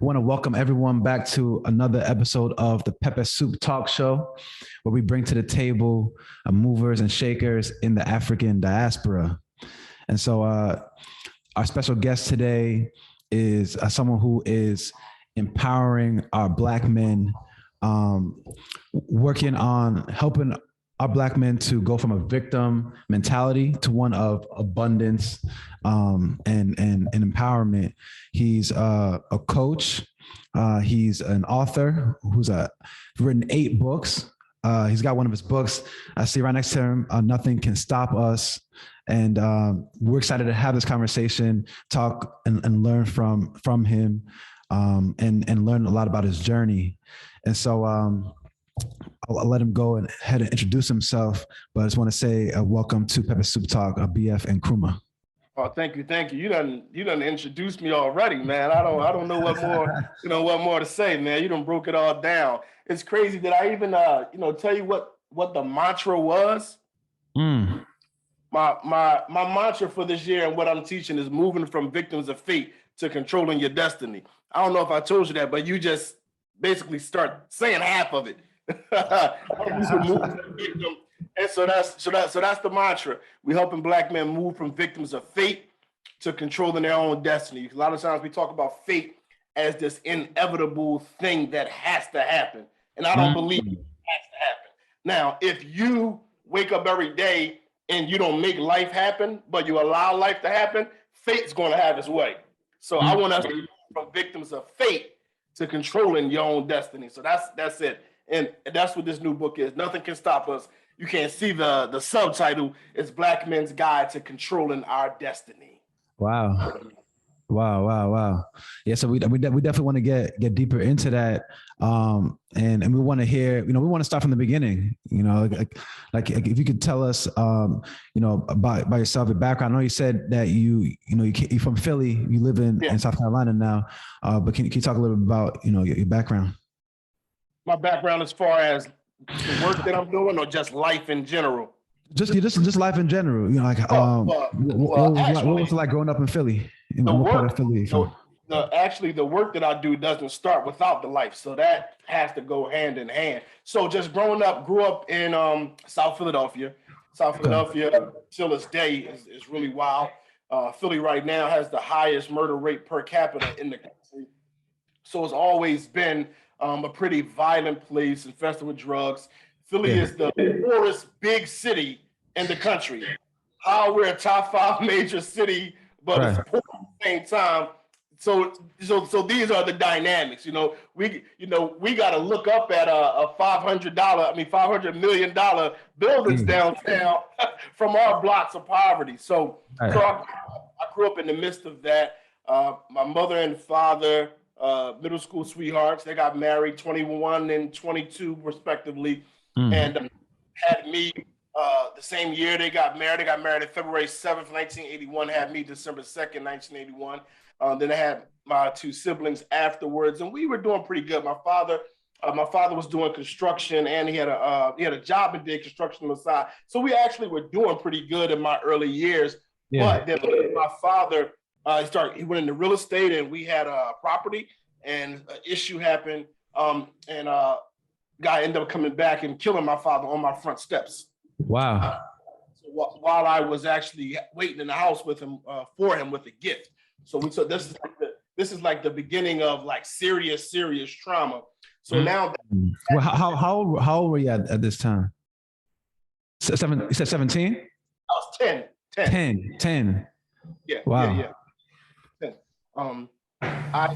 we want to welcome everyone back to another episode of the Pepper Soup Talk Show, where we bring to the table movers and shakers in the African diaspora. And so our special guest today is someone who is empowering our Black men, working on helping our Black men to go from a victim mentality to one of abundance and empowerment. He's a coach. He's an author who's written 8 books. He's got one of his books. I see right next to him, Nothing Can Stop Us. And we're excited to have this conversation, talk and learn from him, and learn a lot about his journey. And so I'll let him go ahead and introduce himself, but I just want to say welcome to Pepper Soup Talk, BF Nkrumah. Oh, thank you. You done introduced me already, man. I don't know what more, what more to say, man. You done broke it all down. It's crazy that I even tell you what the mantra was. My mantra for this year and what I'm teaching is moving from victims of fate to controlling your destiny. I don't know if I told you that, but you just basically start saying half of it. And so that's the mantra. We're helping Black men move from victims of fate to controlling their own destiny. A lot of times we talk about fate as this inevitable thing that has to happen. And I don't believe it has to happen. Now, if you wake up every day and you don't make life happen, but you allow life to happen, fate's going to have its way. So I want us to move from victims of fate to controlling your own destiny. So that's it. And that's what this new book is. Nothing Can Stop Us. You can't see the subtitle. It's Black Men's Guide to Controlling Our Destiny. Wow. Yeah, so we definitely want to get deeper into that. And we want to hear, we want to start from the beginning, like if you could tell us, about yourself, your background. I know you said that you're from Philly, you live in South Carolina now, but can you talk a little bit about, your background? My background as far as the work that I'm doing, or just life in general? Just life in general. What was it like growing up in Philly? Actually, the work that I do doesn't start without the life, so that has to go hand in hand. So just grew up in South Philadelphia. Till this day is really wild. Philly right now has the highest murder rate per capita in the country. So it's always been a pretty violent place, infested with drugs. Philly is the poorest big city in the country. How we're a top 5 major city, but it's poor at the same time. So these are the dynamics. We got to look up at a $500 million buildings downtown from our blocks of poverty. So I grew up in the midst of that. My mother and father, middle school sweethearts, they got married 21 and 22 respectively, and had me the same year they got married. They got married on February 7th, 1981, had me December 2nd, 1981. Then I had my 2 siblings afterwards, and we were doing pretty good. My father was doing construction, and he had a job and did construction on the side. So we actually were doing pretty good in my early years. But then my father, he went into real estate, and we had a property, and an issue happened, and guy ended up coming back and killing my father on my front steps. Wow. So while I was actually waiting in the house with him, for him with a gift. So this is like the beginning of like serious trauma. So now. Well, how old were you at this time? You said 17? I was 10. 10. Yeah. Wow. Yeah. 10. I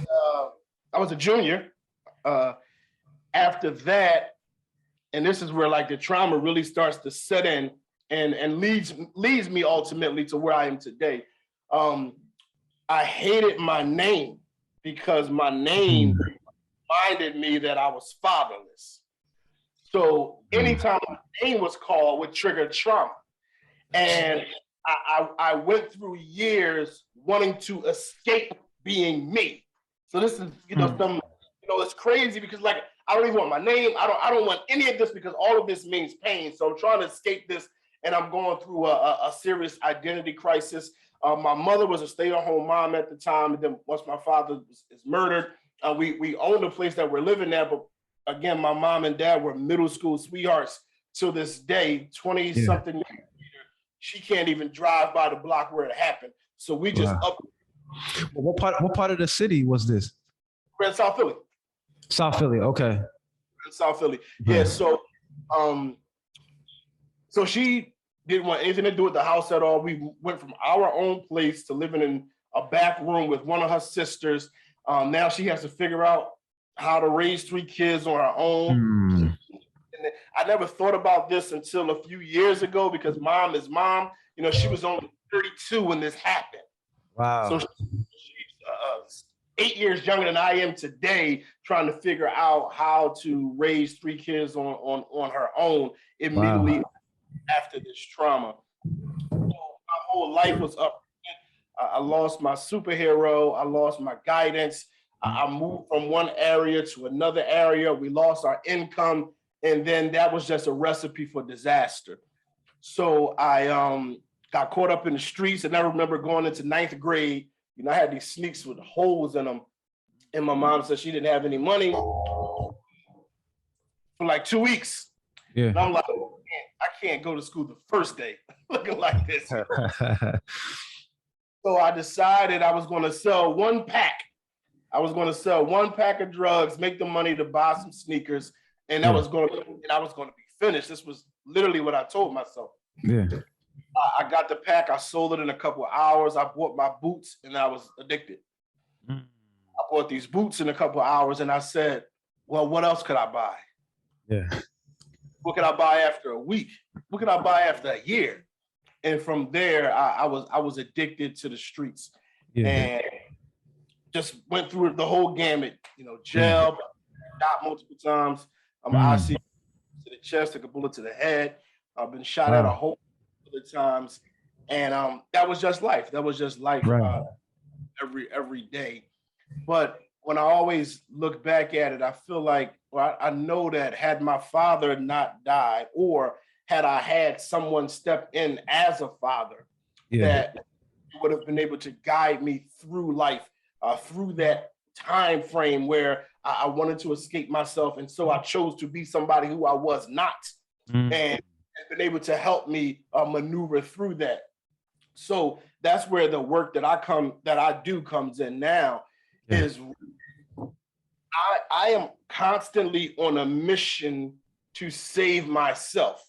was a junior. After that, and this is where like the trauma really starts to set in and leads me ultimately to where I am today. I hated my name because my name reminded me that I was fatherless. So anytime my name was called would trigger trauma. And I went through years wanting to escape being me. So this is, it's crazy because like, I don't even want my name. I don't want any of this because all of this means pain. So I'm trying to escape this, and I'm going through a serious identity crisis. My mother was a stay-at-home mom at the time, and then once my father is murdered, We owned the place that we're living at, but again, my mom and dad were middle school sweethearts to this day, 20 something years later. She can't even drive by the block where it happened. So we just up. What part of the city was this? We're in South Philly. South Philly, okay. In South Philly. Yeah, so so she didn't want anything to do with the house at all. We went from our own place to living in a back room with one of her sisters. Now she has to figure out how to raise 3 kids on her own. And I never thought about this until a few years ago because mom is mom. You know, she was only 32 when this happened. Wow. So she's 8 years younger than I am today, trying to figure out how to raise 3 kids on her own immediately after this trauma. So my whole life was up. I lost my superhero. I lost my guidance. I moved from one area to another area. We lost our income. And then that was just a recipe for disaster. So I got caught up in the streets. And I remember going into 9th grade, you know, I had these sneaks with holes in them. And my mom said she didn't have any money for like 2 weeks. Yeah. And I'm like, I can't go to school the first day looking like this. So I decided I was going to sell 1 pack. I was going to sell 1 pack of drugs, make the money to buy some sneakers, and I was going to be finished. This was literally what I told myself. Yeah. I got the pack. I sold it in a couple of hours. I bought my boots, and I was addicted. I bought these boots in a couple of hours, and I said, "Well, what else could I buy? Yeah. What could I buy after a week? What could I buy after a year?" And from there, I was addicted to the streets, and just went through the whole gamut. You know, jail, shot multiple times. I see to the chest, took a bullet to the head. I've been shot at a whole other times, and that was just life. That was just life every day. But when I always look back at it, I feel like, well, I know that had my father not died, or had I had someone step in as a father, that would have been able to guide me through life, through that time frame where I wanted to escape myself. And so I chose to be somebody who I was not, and been able to help me maneuver through that. So that's where the work that I do comes in now. Is I am constantly on a mission to save myself,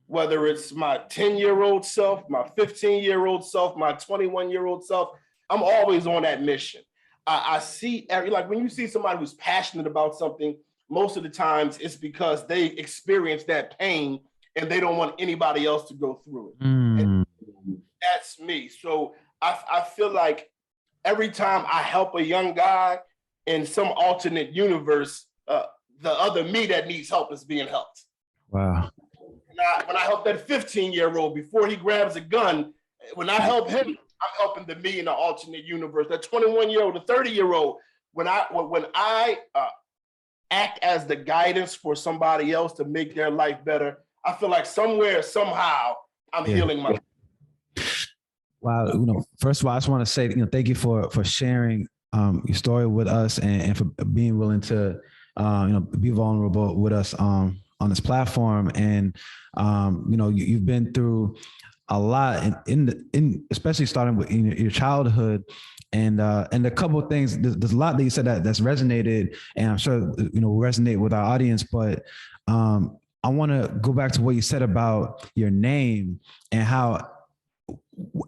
whether it's my 10-year-old self, my 15-year-old self, my 21-year-old self. I'm always on that mission. I see like when you see somebody who's passionate about something, most of the times it's because they experience that pain and they don't want anybody else to go through it. And that's me. So I feel like every time I help a young guy in some alternate universe, the other me that needs help is being helped. Wow. When I help that 15-year-old before he grabs a gun, when I help him, I'm helping the me in the alternate universe. That 21-year-old, the 30-year-old, when I act as the guidance for somebody else to make their life better, I feel like somewhere, somehow, I'm healing myself. Wow. First of all, I just want to say, thank you for sharing your story with us and for being willing to, be vulnerable with us on this platform. And, you've been through a lot in especially starting with your childhood, and a couple of things. There's a lot that you said that's resonated, and I'm sure will resonate with our audience. But I want to go back to what you said about your name and how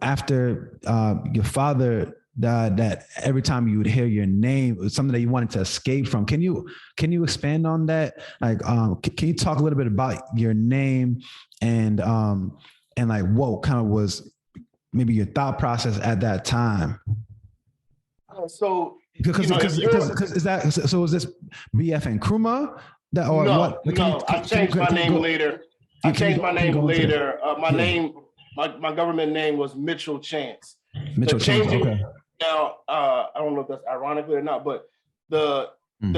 after your father died, that every time you would hear your name, it was something that you wanted to escape from. Can you expand on that? Like, can you talk a little bit about your name and like what kind of was maybe your thought process at that time? So because is that so? Is this BF Nkrumah? That or no, what? No, I changed my name later. I changed my name later. My government name was Mitchell Chance. Mitchell Chance. Okay. Now, I don't know if that's ironically or not, but the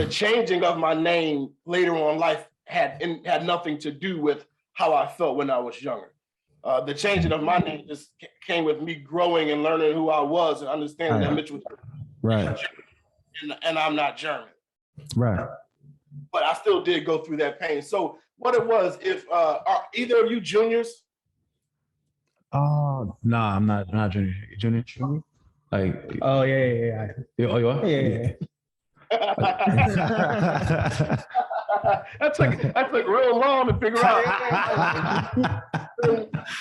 changing of my name later on in life had nothing to do with how I felt when I was younger. The changing of my name just came with me growing and learning who I was and understanding that Mitchell was and I'm not German. Right. But I still did go through that pain. So what it was, if are either of you juniors? Oh, nah, I'm not junior. Junior? Like, oh yeah. Oh, you are? Yeah. that took real long to figure out.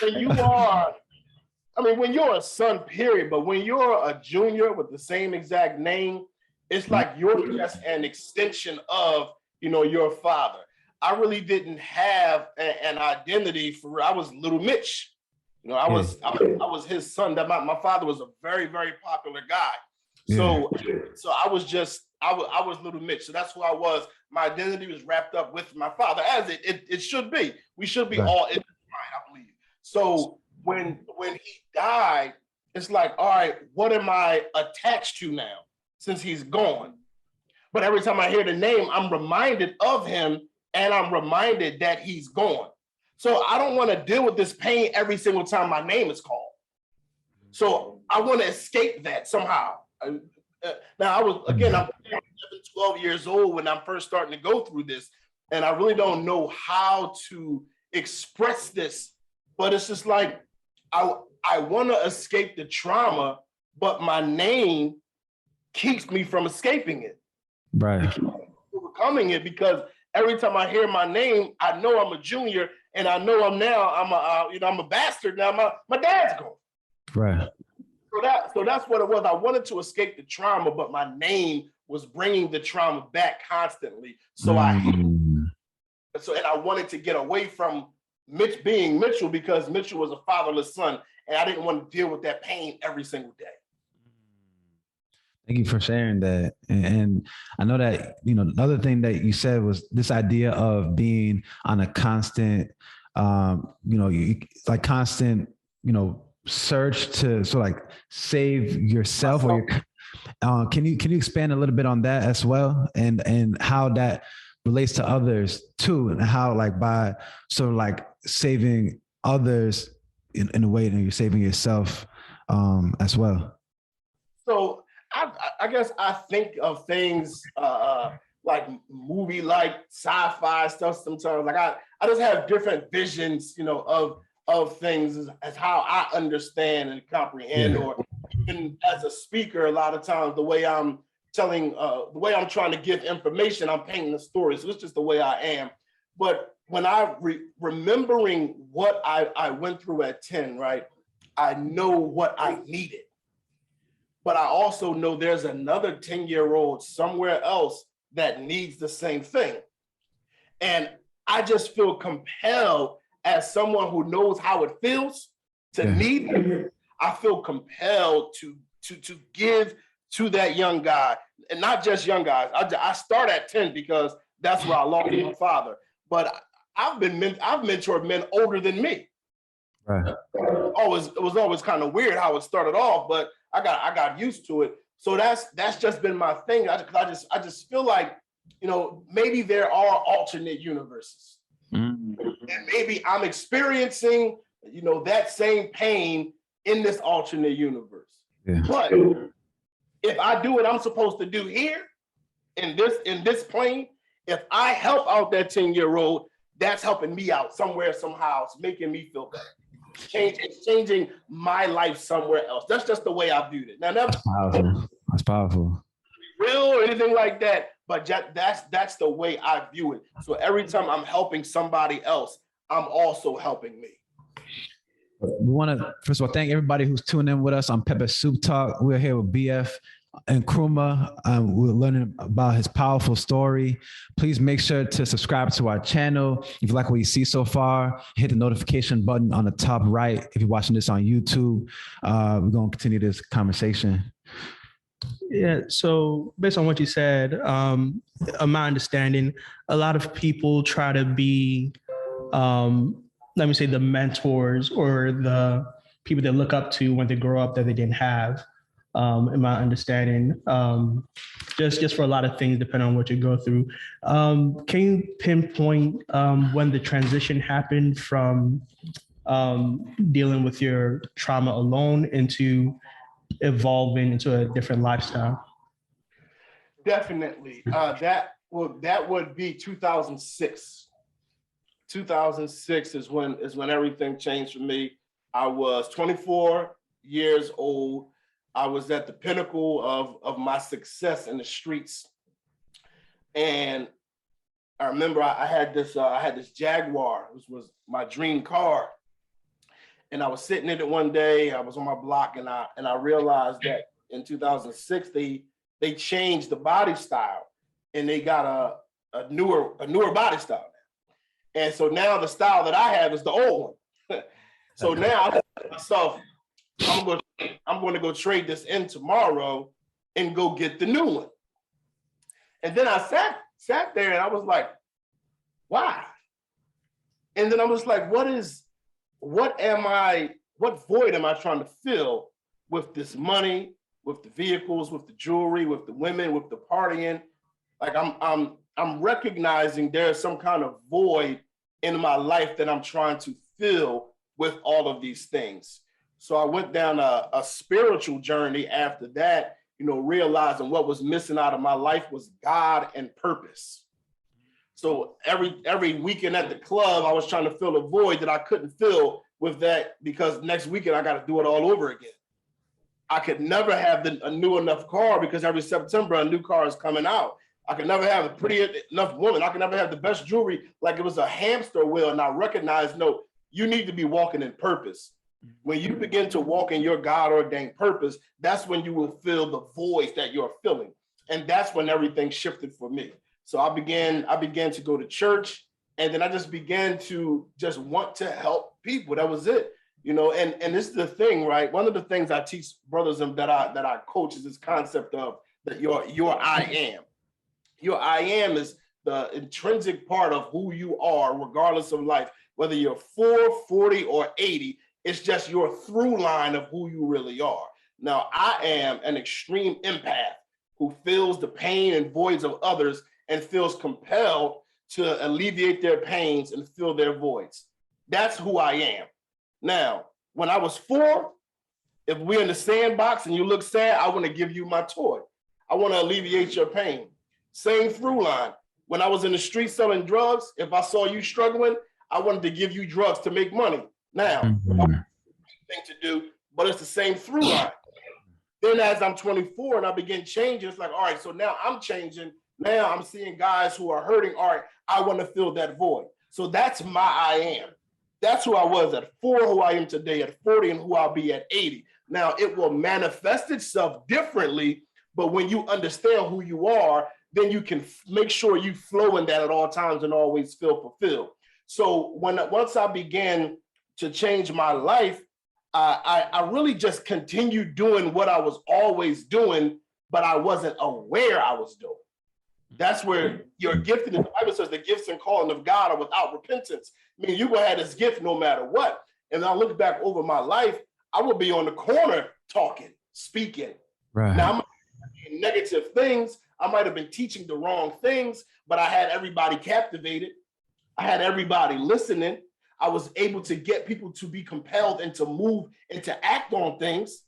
When you are, I mean, when you're a son, period, but when you're a junior with the same exact name, it's like you're just an extension of, your father. I really didn't have an identity for, I was little Mitch. I was his son. That my father was a very, very popular guy. So I was little Mitch. So that's who I was. My identity was wrapped up with my father, as it should be. We should be all in I believe. So when he died, it's like, all right, what am I attached to now since he's gone? But every time I hear the name, I'm reminded of him, and I'm reminded that he's gone. So I don't want to deal with this pain every single time my name is called. So I want to escape that somehow. Now I'm 12 years old when I'm first starting to go through this, and I really don't know how to express this, but it's just like, I want to escape the trauma, but my name keeps me from escaping it. Right. Overcoming it, because every time I hear my name, I know I'm a junior, and I know I'm a bastard now. My dad's gone. Right. So that's what it was. I wanted to escape the trauma, but my name was bringing the trauma back constantly. So and I wanted to get away from Mitch being Mitchell, because Mitchell was a fatherless son, and I didn't want to deal with that pain every single day. Thank you for sharing that. And I know that, the other thing that you said was this idea of being on a constant, constant, search to sort of like save yourself or your, can you expand a little bit on that as well, and how that relates to others too, and how like by sort of like saving others in a way that you're saving yourself as well? So I guess I think of things like movie-like sci-fi stuff sometimes. Like I just have different visions, of things as how I understand and comprehend, or even as a speaker, a lot of times the way I'm telling, the way I'm trying to give information, I'm painting a story. So it's just the way I am. But when I remembering what I went through at 10, right, I know what I needed. But I also know there's another 10-year-old somewhere else that needs the same thing. And I just feel compelled, as someone who knows how it feels to need them, I feel compelled to give to that young guy, and not just young guys. I start at 10 because that's where I lost my father. But I've mentored men older than me. Right. It was always kind of weird how it started off, but I got used to it. So that's just been my thing. I just feel like, maybe there are alternate universes. Mm-hmm. And maybe I'm experiencing, that same pain in this alternate universe. Yeah. But if I do what I'm supposed to do here in this plane, if I help out that 10-year-old, that's helping me out somewhere, somehow. It's making me feel better. It's changing my life somewhere else. That's just the way I viewed it. Now, that's powerful. That's powerful. Real or anything like that, but that's the way I view it. So every time I'm helping somebody else, I'm also helping me. We want to, first of all, thank everybody who's tuning in with us on Pepper Soup Talk. We're here with BF Nkrumah. We're learning about his powerful story. Please make sure to subscribe to our channel. If you like what you see so far, hit the notification button on the top right. If you're watching this on YouTube, we're going to continue this conversation. Yeah, so based on what you said, my understanding, a lot of people try to be, let me say, the mentors or the people they look up to when they grow up that they didn't have, in my understanding, just for a lot of things, depending on what you go through. Can you pinpoint when the transition happened from dealing with your trauma alone into evolving into a different lifestyle? Definitely. That would be 2006. 2006 is when everything changed for me. I was 24 years old. I was at the pinnacle of my success in the streets. And I remember I had this Jaguar. This was my dream car. And I was sitting in it one day. I was on my block, and I realized that in 2006 they changed the body style, and they got a newer body style now. And so now the style that I have is the old one. So now I thought to myself, I'm going to go trade this in tomorrow and go get the new one. And then I sat there and I was like, why? And then I was like, what void am I trying to fill with this money, with the vehicles, with the jewelry, with the women, with the partying? Like I'm recognizing there's some kind of void in my life that I'm trying to fill with all of these things. So I went down a spiritual journey after that, realizing what was missing out of my life was God and purpose. So every weekend at the club, I was trying to fill a void that I couldn't fill with that, because next weekend I got to do it all over again. I could never have a new enough car, because every September a new car is coming out. I could never have a pretty enough woman. I could never have the best jewelry. Like it was a hamster wheel. And I recognized, no, you need to be walking in purpose. When you begin to walk in your God-ordained purpose, that's when you will fill the voids that you're filling. And that's when everything shifted for me. So I began to go to church, and then I just began to just want to help people. That was it. And this is the thing, right? One of the things I teach brothers that I coach is this concept of that your I am. Your I am is the intrinsic part of who you are, regardless of life, whether you're 4, 40, or 80. It's just your through line of who you really are. Now, I am an extreme empath who feels the pain and voids of others and feels compelled to alleviate their pains and fill their voids. That's who I am. Now, when I was 4, if we're in the sandbox and you look sad, I want to give you my toy. I want to alleviate your pain. Same through line. When I was in the street selling drugs, if I saw you struggling, I wanted to give you drugs to make money. Now, thing to do, but it's the same through line. Then as I'm 24 and I begin changing, it's like, all right, so now I'm changing. Now I'm seeing guys who are hurting. All right, I want to fill that void. So that's my I am. That's who I was at 4, who I am today at 40, and who I'll be at 80. Now, it will manifest itself differently, but when you understand who you are, then you can make sure you flow in that at all times and always feel fulfilled. So once I began to change my life, I really just continued doing what I was always doing, but I wasn't aware I was doing. That's where your gifting, the Bible says the gifts and calling of God are without repentance. I mean, you're going to have this gift no matter what. And I look back over my life, I would be on the corner talking, speaking. Right. Now, I might be doing negative things. I might have been teaching the wrong things, but I had everybody captivated. I had everybody listening. I was able to get people to be compelled and to move and to act on things.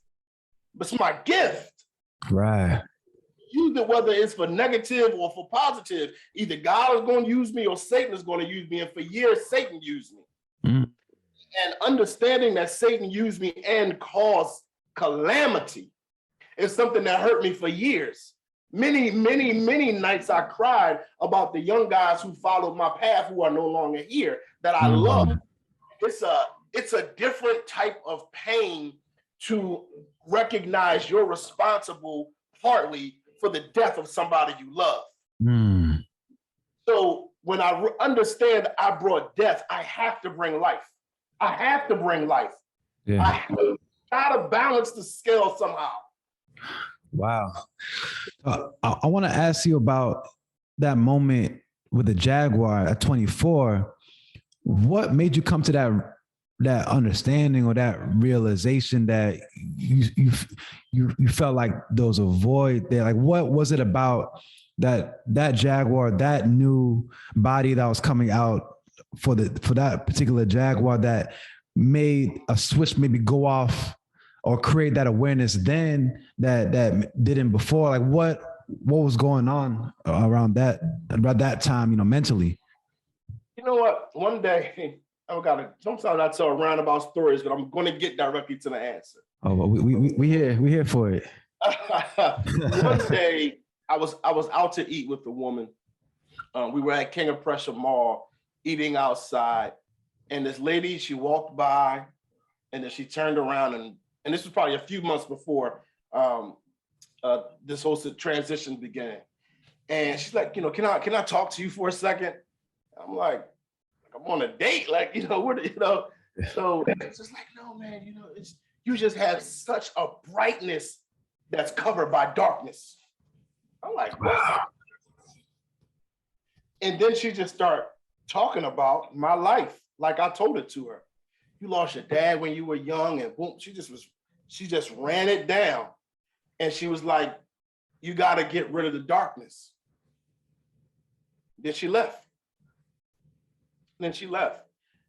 But it's my gift. Right. Use it whether it's for negative or for positive. Either God is going to use me or Satan is going to use me. And for years, Satan used me. And understanding that Satan used me and caused calamity is something that hurt me for years. Many, many, many nights I cried about the young guys who followed my path who are no longer here that I love. It's a different type of pain to recognize you're responsible partly for the death of somebody you love. So when I understand I brought death, I have to bring life. I have to bring life. Yeah. I have to try to balance the scale somehow. Wow. I want to ask you about that moment with the Jaguar at 24. What made you come to that understanding or that realization that you felt like there was a void there? Like, what was it about that Jaguar, that new body that was coming out for that particular Jaguar that made a switch maybe go off or create that awareness then that didn't before? Like, what was going on around that time, you know, mentally? You know what? One day, sometimes I tell roundabout stories, but I'm going to get directly to the answer. Oh, well, we here for it. One day, I was out to eat with a woman. We were at King of Prussia Mall eating outside, and this lady, she walked by, and then she turned around, and this was probably a few months before this whole transition began. And she's like, you know, can I talk to you for a second? I'm like, I'm on a date, like, you know, what, you know. So it's just like, no, man, you know, you just have such a brightness that's covered by darkness. I'm like, what? And then she just started talking about my life, like I told it to her. You lost your dad when you were young, and boom, she just ran it down. And she was like, you got to get rid of the darkness. Then she left.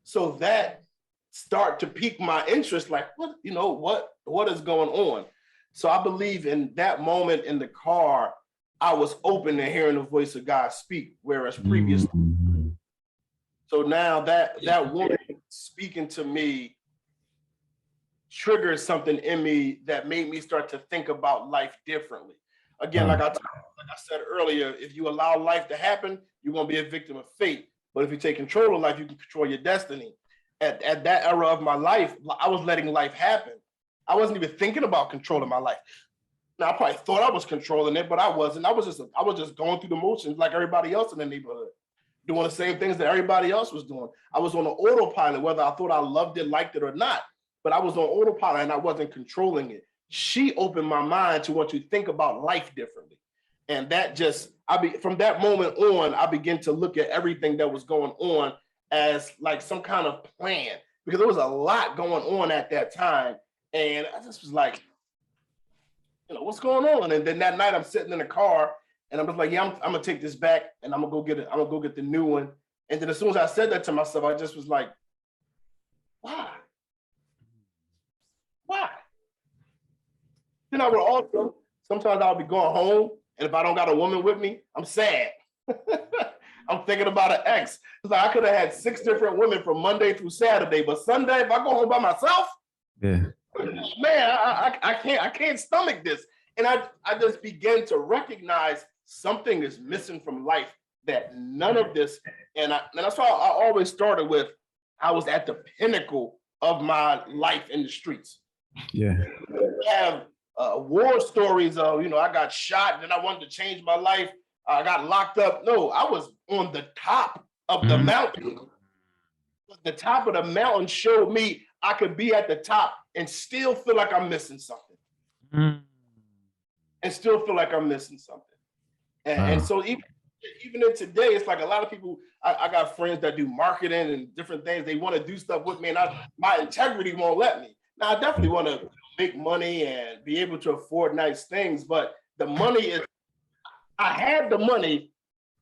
So that started to pique my interest, like, what is going on? So I believe in that moment in the car, I was open to hearing the voice of God speak, whereas previously. So now that woman speaking to me triggered something in me that made me start to think about life differently. Again, like I said earlier, if you allow life to happen, you're going to be a victim of fate. But if you take control of life, you can control your destiny. At that era of my life, I was letting life happen. I wasn't even thinking about controlling my life. Now, I probably thought I was controlling it, but I wasn't. I was just going through the motions like everybody else in the neighborhood, doing the same things that everybody else was doing. I was on an autopilot, whether I thought I loved it, liked it or not, but I was on autopilot and I wasn't controlling it. She opened my mind to want to think about life differently. And that from that moment on, I began to look at everything that was going on as like some kind of plan, because there was a lot going on at that time. And I just was like, you know, what's going on? And then that night I'm sitting in the car and I'm just like, yeah, I'm gonna take this back and I'm gonna go get it. I'm gonna go get the new one. And then as soon as I said that to myself, I just was like, why? Then I would also, sometimes I'll be going home, and if I don't got a woman with me, I'm sad. I'm thinking about an ex. It's like I could have had 6 different women from Monday through Saturday, but Sunday, if I go home by myself, man, I can't stomach this. And I just began to recognize something is missing from life, that none of this, and that's why I always started with, I was at the pinnacle of my life in the streets. Yeah. We have war stories of, you know, I got shot and I wanted to change my life. I got locked up. No, I was on the top of the mountain. The top of the mountain showed me I could be at the top and still feel like I'm missing something. And so even in today, it's like a lot of people, I got friends that do marketing and different things. They want to do stuff with me, and my integrity won't let me. Now, I definitely want to make money and be able to afford nice things, but the money is, I had the money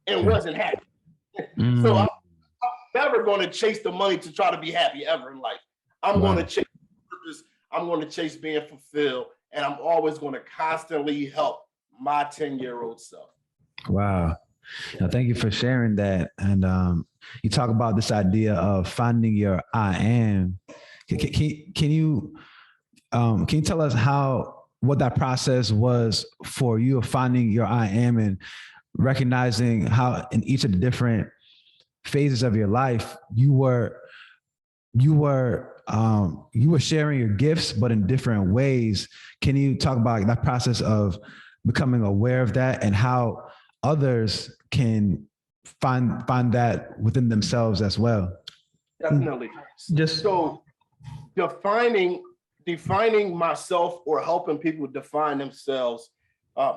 and wasn't happy. So I'm never going to chase the money to try to be happy ever in life. I'm going to chase purpose. I'm going to chase being fulfilled, and I'm always going to constantly help my 10-year-old self. Wow. Now, thank you for sharing that. And you talk about this idea of finding your I am. Can you tell us what that process was for you of finding your I am and recognizing how in each of the different phases of your life you were sharing your gifts, but in different ways? Can you talk about that process of becoming aware of that and how others can find that within themselves as well? Definitely. Just so defining myself or helping people define themselves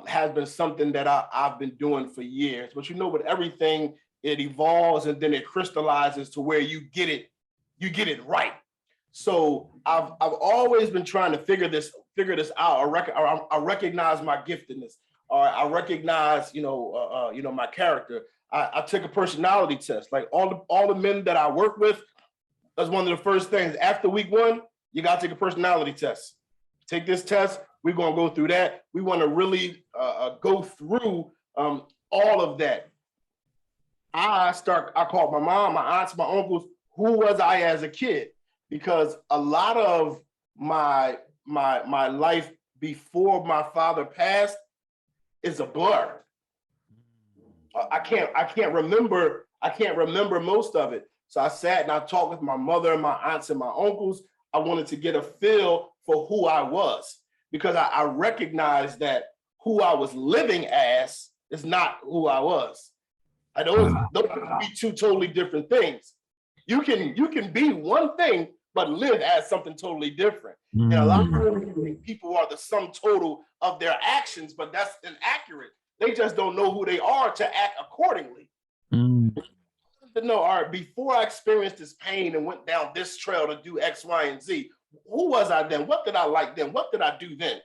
has been something that I've been doing for years. But you know, with everything, it evolves and then it crystallizes to where you get it right. So I've always been trying to figure this out. I recognize my giftedness, or I recognize my character. I took a personality test. Like all the men that I work with, that's one of the first things. After week 1, you got to take a personality test. Take this test. We're going to go through that. We want to really go through all of that, I called my mom, my aunts, my uncles, who was I as a kid? Because a lot of my life before my father passed is a blur. I can't remember most of it. So I sat and I talked with my mother and my aunts and my uncles. I wanted to get a feel for who I was, because I recognized that who I was living as is not who I was. Those would be two totally different things. You can be one thing, but live as something totally different. And a lot of people are the sum total of their actions, but that's inaccurate. They just don't know who they are to act accordingly. To know, all right, before I experienced this pain and went down this trail to do X, Y, and Z, who was I then? What did I like then? What did I do then?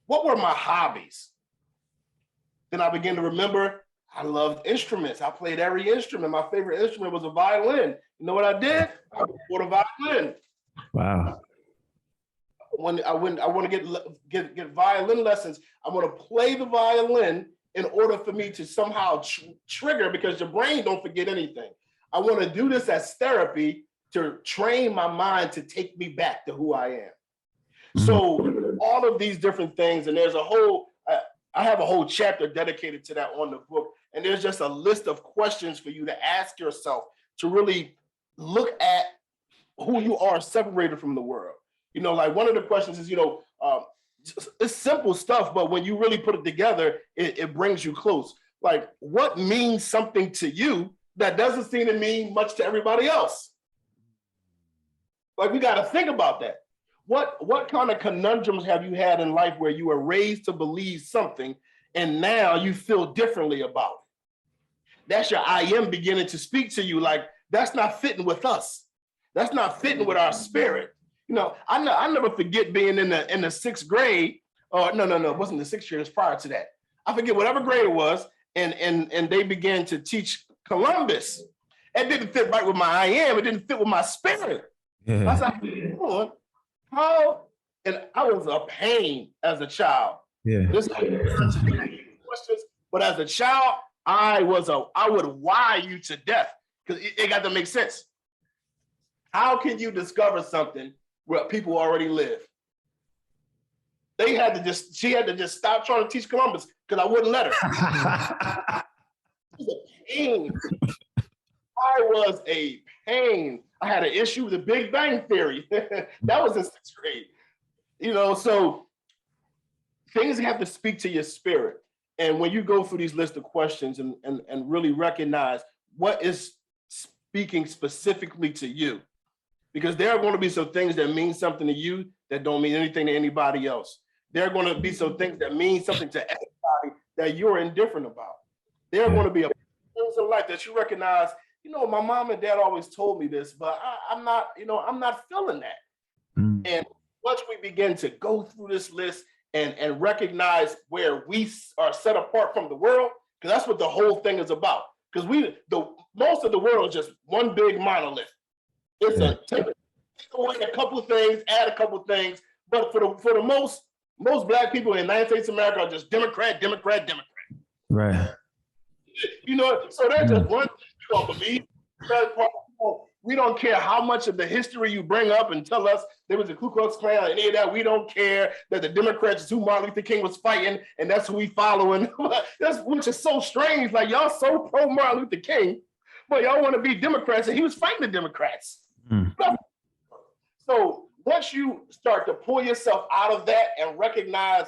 What were my hobbies? Then I began to remember I loved instruments. I played every instrument. My favorite instrument was a violin. You know what I did? I bought a violin. Wow. When I want to get violin lessons, I want to play the violin in order for me to somehow trigger, because your brain don't forget anything. I want to do this as therapy to train my mind to take me back to who I am. So all of these different things, and there's a whole, I have a whole chapter dedicated to that on the book. And there's just a list of questions for you to ask yourself to really look at who you are separated from the world. You know, like one of the questions is, it's simple stuff, but when you really put it together, it brings you close. Like, what means something to you that doesn't seem to mean much to everybody else? Like, we got to think about that. What kind of conundrums have you had in life where you were raised to believe something and now you feel differently about it? That's your I am beginning to speak to you like, that's not fitting with us. That's not fitting with our spirit. You know, I never forget being in the sixth grade. No, it wasn't the sixth grade, it was prior to that. I forget whatever grade it was, and they began to teach Columbus. It didn't fit right with my I am, it didn't fit with my spirit. Yeah. I was like, how? And I was a pain as a child. Yeah. But as a child, I would wire you to death, because it got to make sense. How can you discover something where people already live? She had to just stop trying to teach Columbus because I wouldn't let her. It was a pain. I was a pain. I had an issue with the Big Bang Theory. That was in sixth grade. You know, so things have to speak to your spirit. And when you go through these list of questions and really recognize what is speaking specifically to you, because there are going to be some things that mean something to you that don't mean anything to anybody else. There are going to be some things that mean something to everybody that you're indifferent about. There are going to be things in life that you recognize, you know, my mom and dad always told me this, but I'm not feeling that. And once we begin to go through this list and recognize where we are set apart from the world, because that's what the whole thing is about. Because most of the world is just one big monolith. It's take away a couple of things, add a couple of things, but for the most Black people in the United States of America are just Democrat. Right. You know, so that's just one thing we don't believe. We don't care how much of the history you bring up and tell us there was a Ku Klux Klan or any of that. We don't care that the Democrats is who Martin Luther King was fighting, and that's who we following. Which is so strange. Like, y'all so pro Martin Luther King, but y'all want to be Democrats, and he was fighting the Democrats. So once you start to pull yourself out of that and recognize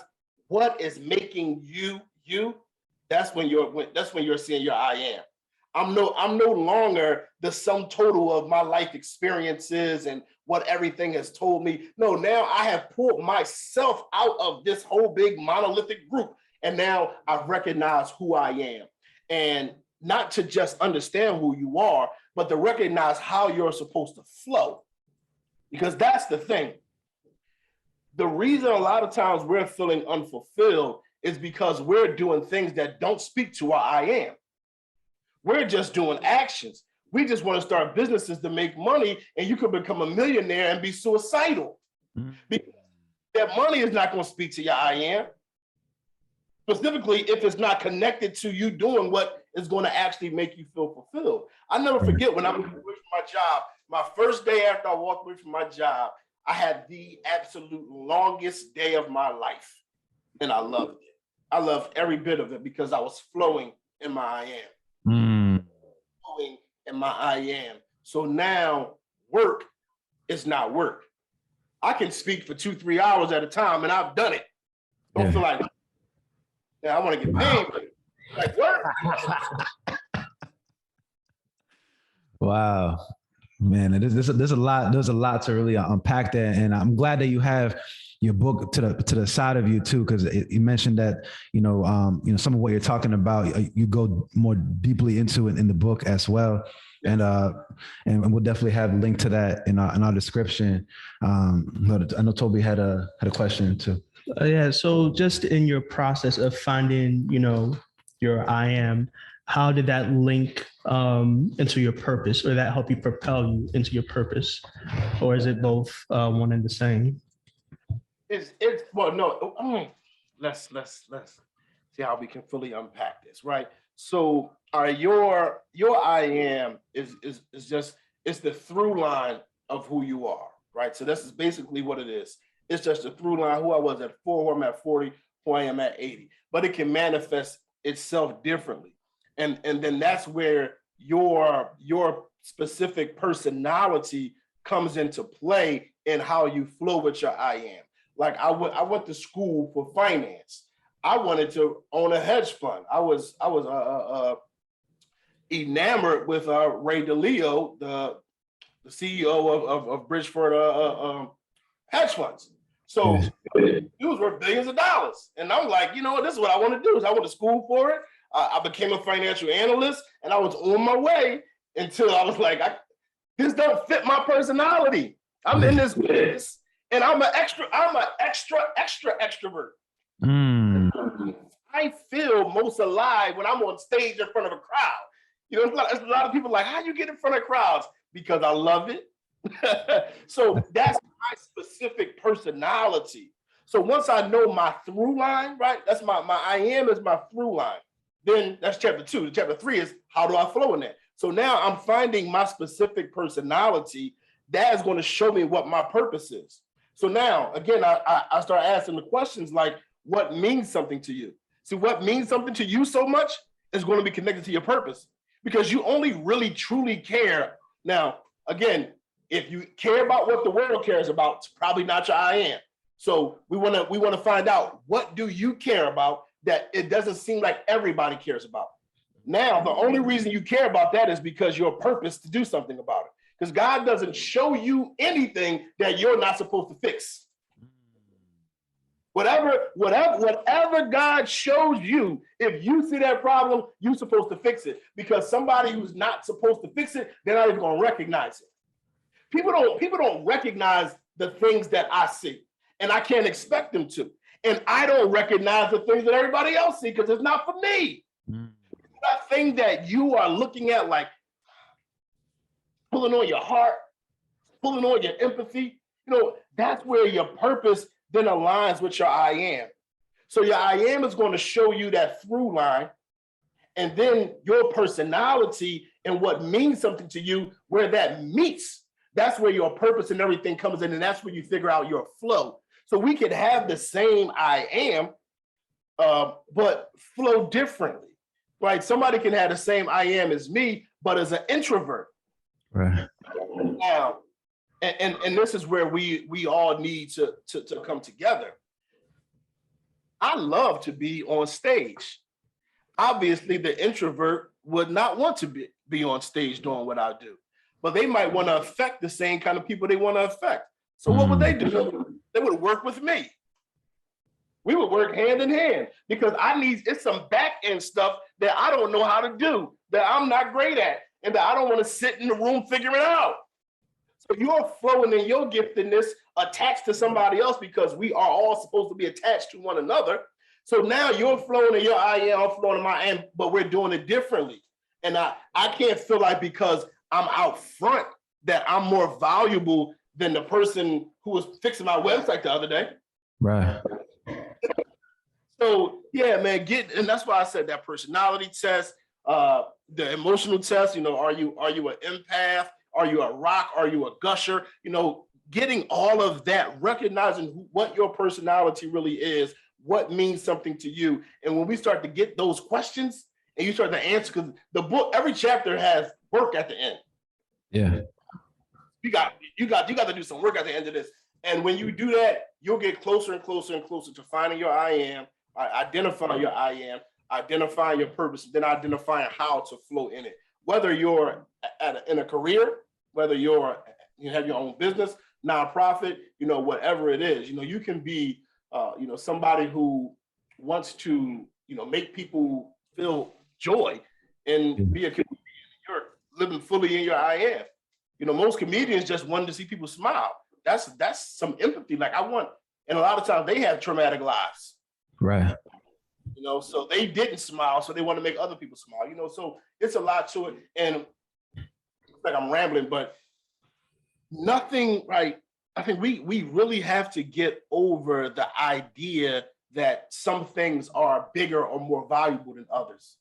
what is making you you, that's when you're seeing your I am. I'm no longer the sum total of my life experiences and what everything has told me. No, now I have pulled myself out of this whole big monolithic group, and now I recognize who I am. And not to just understand who you are, but to recognize how you're supposed to flow. Because that's the thing. The reason a lot of times we're feeling unfulfilled is because we're doing things that don't speak to our I am. We're just doing actions. We just want to start businesses to make money, and you could become a millionaire and be suicidal. Because that money is not going to speak to your I am. specifically if it's not connected to you doing what is going to actually make you feel fulfilled. I never forget when I was away from my job, my first day after I walked away from my job, I had the absolute longest day of my life. And I loved it. I loved every bit of it because I was flowing in my I am. Flowing in my I am. So now work is not work. I can speak for 2-3 hours at a time, and I've done it. Don't feel like, yeah, I want to get paid, but like work. Wow, man, there's a lot to really unpack there, and I'm glad that you have your book to the side of you too, because you mentioned that some of what you're talking about, you go more deeply into it in the book as well. And we'll definitely have a link to that in our description. But I know Toby had a question too. Yeah. So just in your process of finding, your I am, how did that link into your purpose, or that help you propel you into your purpose, or is it both one and the same? It's well, no. Let's see how we can fully unpack this, right? So, your I am is just, it's the through line of who you are, right? So this is basically what it is. It's just a through line, who I was at 4, who I'm at 40, who I am at 80. But it can manifest itself differently. And then that's where your specific personality comes into play in how you flow with your I am. Like I went to school for finance. I wanted to own a hedge fund. I was enamored with Ray DeLeo, the CEO of Bridgeford hedge funds. So it was worth billions of dollars. And I'm like, this is what I want to do. Is I went to school for it. I became a financial analyst, and I was on my way until I was like, this don't fit my personality. I'm in this business, and I'm an extra extrovert. I feel most alive when I'm on stage in front of a crowd. There's a lot of people like, how you get in front of crowds? Because I love it. So that's my specific personality. So once I know my through line, right? That's my I am is my through line. Then that's chapter 2. Chapter 3 is how do I flow in that? So now I'm finding my specific personality that is going to show me what my purpose is. So now, again, I start asking the questions like, what means something to you? See, what means something to you so much is going to be connected to your purpose, because you only really truly care. Now, again, if you care about what the world cares about, it's probably not your I am. So we want to find out, what do you care about that it doesn't seem like everybody cares about? Now, the only reason you care about that is because your purpose to do something about it. Because God doesn't show you anything that you're not supposed to fix. Whatever God shows you, if you see that problem, you're supposed to fix it. Because somebody who's not supposed to fix it, they're not even going to recognize it. People don't recognize the things that I see, and I can't expect them to. And I don't recognize the things that everybody else see because it's not for me. That thing that you are looking at, like pulling on your heart, pulling on your empathy, that's where your purpose then aligns with your I am. So your I am is going to show you that through line, and then your personality and what means something to you, where that meets, that's where your purpose and everything comes in, and that's where you figure out your flow. So we could have the same I am, but flow differently, right? Somebody can have the same I am as me, but as an introvert. Right. Now, and this is where we all need to come together. I love to be on stage. Obviously, the introvert would not want to be on stage doing what I do, but they might want to affect the same kind of people they want to affect. So what would they do? They would work with me. We would work hand in hand, because it's some back end stuff that I don't know how to do, that I'm not great at, and that I don't want to sit in the room figuring it out. So you're flowing in your giftedness attached to somebody else, because we are all supposed to be attached to one another. So now you're flowing in your I am, I'm flowing in my I am, but we're doing it differently. And I can't feel like because I'm out front that I'm more valuable than the person who was fixing my website the other day. Right. So yeah, man, and that's why I said that personality test, the emotional test. Are you an empath? Are you a rock? Are you a gusher? Getting all of that, recognizing what your personality really is, what means something to you. And when we start to get those questions and you start to answer, because the book, every chapter has work at the end. Yeah. You got to do some work at the end of this. And when you do that, you'll get closer and closer and closer to finding your I am, identifying your I am, identifying your purpose, then identifying how to flow in it. Whether you're in a career, whether you have your own business, nonprofit, whatever it is, you can be, somebody who wants to, make people feel joy and be a comedian. You're living fully in your I am. Most comedians just want to see people smile. That's some empathy. Like and a lot of times they have traumatic lives. Right. So they didn't smile, so they want to make other people smile. So it's a lot to it. And it's like I'm rambling, but nothing, right? I think we really have to get over the idea that some things are bigger or more valuable than others.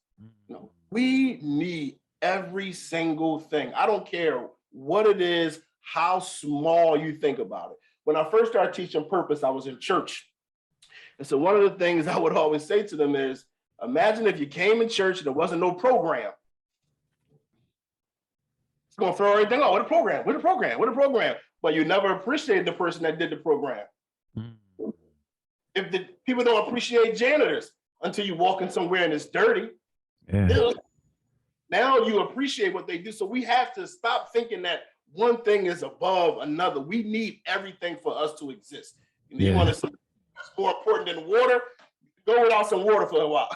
We need every single thing. I don't care what it is, how small you think about it. When I first started teaching purpose, I was in church. And so one of the things I would always say to them is, imagine if you came in church and there wasn't no program. It's going to throw everything out. What a program, what a program, what a program. But you never appreciated the person that did the program. If the people don't appreciate janitors until you walk in somewhere and it's dirty, now you appreciate what they do. So we have to stop thinking that one thing is above another. We need everything for us to exist. You want to say that's more important than water? Go without some water for a while.